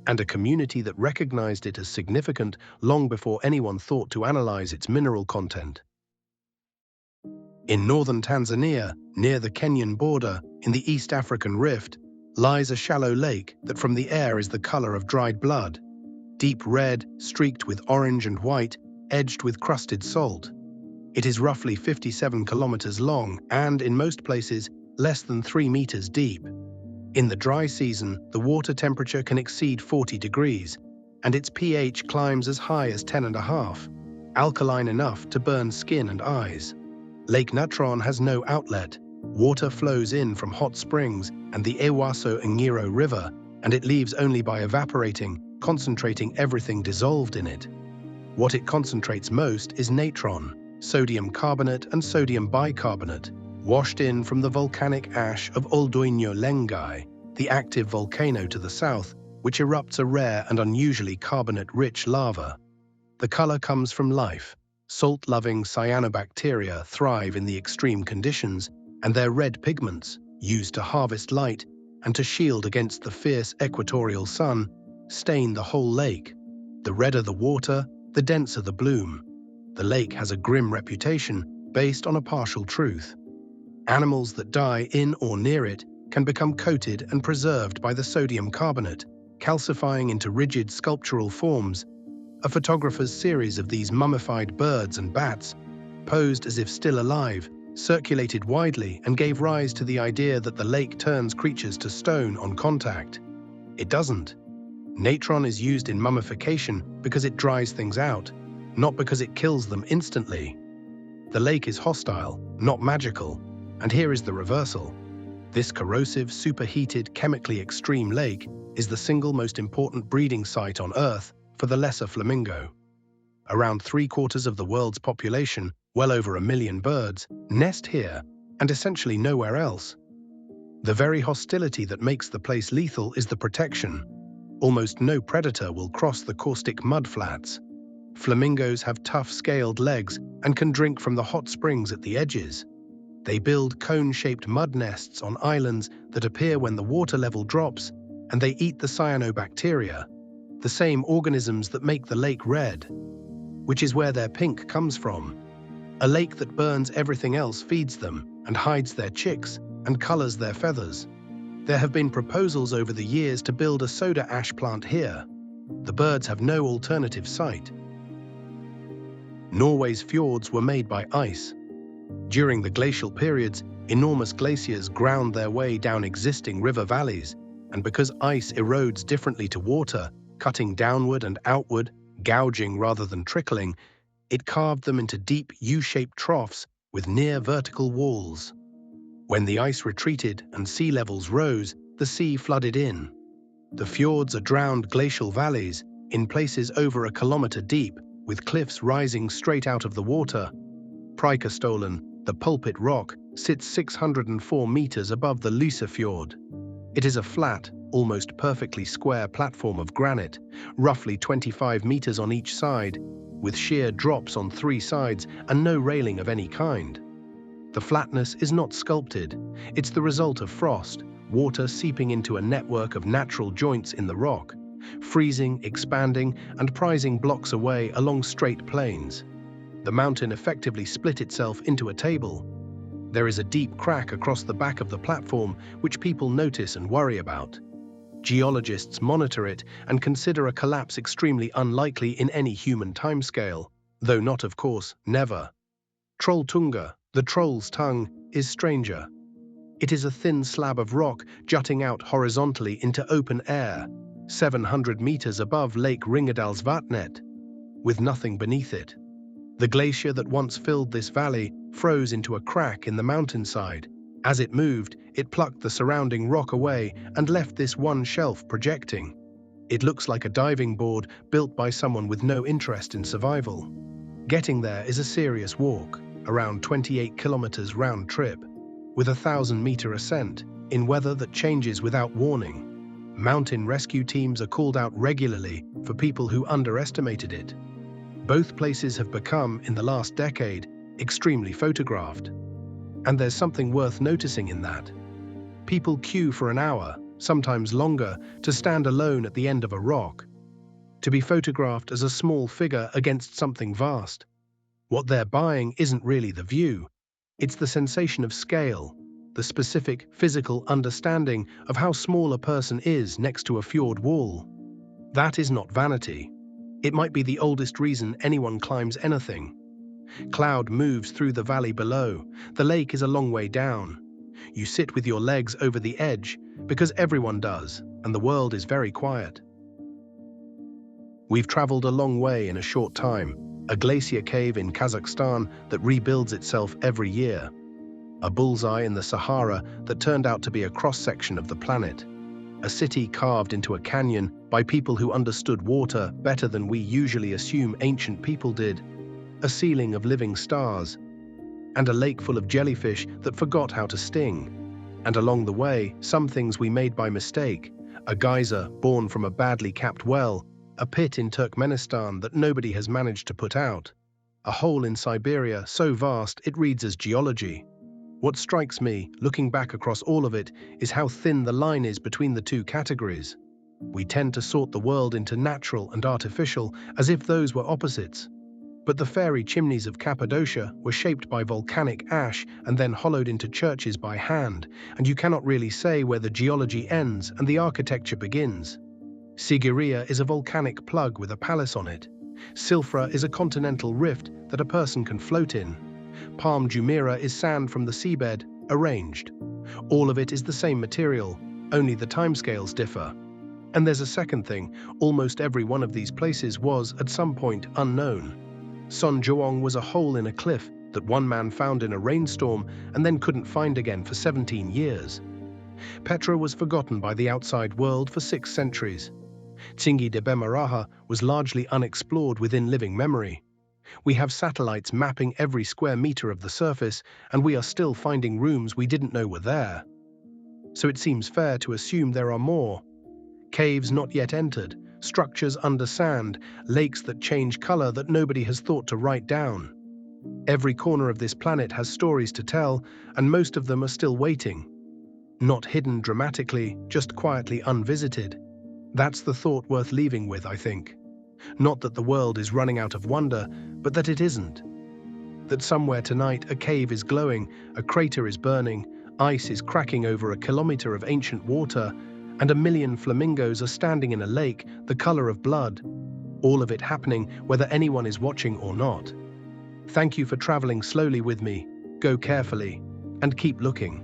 S1: And a community that recognized it as significant long before anyone thought to analyze its mineral content. In northern Tanzania, near the Kenyan border, in the East African Rift, lies a shallow lake that from the air is the color of dried blood. Deep red, streaked with orange and white, edged with crusted salt. It is roughly 57 kilometers long and, in most places, less than 3 meters deep. In the dry season, the water temperature can exceed 40 degrees, and its pH climbs as high as 10.5, alkaline enough to burn skin and eyes. Lake Natron has no outlet. Water flows in from hot springs and the Ewaso Ngiro River, and it leaves only by evaporating, concentrating everything dissolved in it. What it concentrates most is natron, sodium carbonate and sodium bicarbonate, washed in from the volcanic ash of Oldoinyo Lengai, the active volcano to the south, which erupts a rare and unusually carbonate-rich lava. The color comes from life. Salt-loving cyanobacteria thrive in the extreme conditions, and their red pigments, used to harvest light and to shield against the fierce equatorial sun, stain the whole lake. The redder the water, the denser the bloom. The lake has a grim reputation based on a partial truth. Animals that die in or near it can become coated and preserved by the sodium carbonate, calcifying into rigid sculptural forms. A photographer's series of these mummified birds and bats, posed as if still alive, circulated widely and gave rise to the idea that the lake turns creatures to stone on contact. It doesn't. Natron is used in mummification because it dries things out, not because it kills them instantly. The lake is hostile, not magical, and here is the reversal. This corrosive, superheated, chemically extreme lake is the single most important breeding site on Earth for the lesser flamingo. Around 3/4 of the world's population, well over 1 million birds, nest here, and essentially nowhere else. The very hostility that makes the place lethal is the protection. Almost no predator will cross the caustic mud flats. Flamingos have tough scaled legs and can drink from the hot springs at the edges. They build cone-shaped mud nests on islands that appear when the water level drops, and they eat the cyanobacteria, the same organisms that make the lake red, which is where their pink comes from. A lake that burns everything else feeds them and hides their chicks and colors their feathers. There have been proposals over the years to build a soda ash plant here. The birds have no alternative site. Norway's fjords were made by ice. During the glacial periods, enormous glaciers ground their way down existing river valleys, and because ice erodes differently to water, cutting downward and outward, gouging rather than trickling, it carved them into deep U-shaped troughs with near-vertical walls. When the ice retreated and sea levels rose, the sea flooded in. The fjords are drowned glacial valleys, in places over 1 kilometer deep, with cliffs rising straight out of the water. Preikestolen, the pulpit rock, sits 604 meters above the Lysefjord. It is a flat, almost perfectly square platform of granite, roughly 25 meters on each side. with sheer drops on three sides and no railing of any kind. The flatness is not sculpted, it's the result of frost, water seeping into a network of natural joints in the rock, freezing, expanding, and prizing blocks away along straight plains. The mountain effectively split itself into a table. There is a deep crack across the back of the platform which people notice and worry about. Geologists monitor it and consider a collapse extremely unlikely in any human timescale, though not, of course, never. Trolltunga, the troll's tongue, is stranger. It is a thin slab of rock jutting out horizontally into open air, 700 meters above Lake Ringadalsvatnet, with nothing beneath it. The glacier that once filled this valley froze into a crack in the mountainside. As it moved, it plucked the surrounding rock away and left this one shelf projecting. It looks like a diving board built by someone with no interest in survival. Getting there is a serious walk, around 28 kilometers round trip, with a 1,000-meter ascent, in weather that changes without warning. Mountain rescue teams are called out regularly for people who underestimated it. Both places have become, in the last decade, extremely photographed. And there's something worth noticing in that. People queue for an hour, sometimes longer, to stand alone at the end of a rock, to be photographed as a small figure against something vast. What they're buying isn't really the view, it's the sensation of scale, the specific physical understanding of how small a person is next to a fjord wall. That is not vanity. It might be the oldest reason anyone climbs anything. Cloud moves through the valley below. The lake is a long way down. You sit with your legs over the edge because everyone does, and the world is very quiet. We've traveled a long way in a short time. A glacier cave in Kazakhstan that rebuilds itself every year. A bullseye in the Sahara that turned out to be a cross-section of the planet. A city carved into a canyon by people who understood water better than we usually assume ancient people did. A ceiling of living stars. And a lake full of jellyfish that forgot how to sting. And along the way, some things we made by mistake. A geyser born from a badly capped well. A pit in Turkmenistan that nobody has managed to put out. A hole in Siberia so vast it reads as geology. What strikes me, looking back across all of it, is how thin the line is between the two categories. We tend to sort the world into natural and artificial, as if those were opposites. But the fairy chimneys of Cappadocia were shaped by volcanic ash and then hollowed into churches by hand, and you cannot really say where the geology ends and the architecture begins. Sigiriya is a volcanic plug with a palace on it. Silfra is a continental rift that a person can float in. Palm Jumeirah is sand from the seabed, arranged. All of it is the same material, only the timescales differ. And there's a second thing, almost every one of these places was, at some point, unknown. Son Juong was a hole in a cliff that one man found in a rainstorm and then couldn't find again for 17 years. Petra was forgotten by the outside world for 6 centuries. Tsingy de Bemaraha was largely unexplored within living memory. We have satellites mapping every square meter of the surface, and we are still finding rooms we didn't know were there. So it seems fair to assume there are more. Caves not yet entered, structures under sand, lakes that change color that nobody has thought to write down. Every corner of this planet has stories to tell, and most of them are still waiting. Not hidden dramatically, just quietly unvisited. That's the thought worth leaving with, I think. Not that the world is running out of wonder, but that it isn't. That somewhere tonight a cave is glowing, a crater is burning, ice is cracking over a kilometer of ancient water, and 1 million flamingos are standing in a lake the color of blood. All of it happening whether anyone is watching or not. Thank you for traveling slowly with me. Go carefully, and keep looking.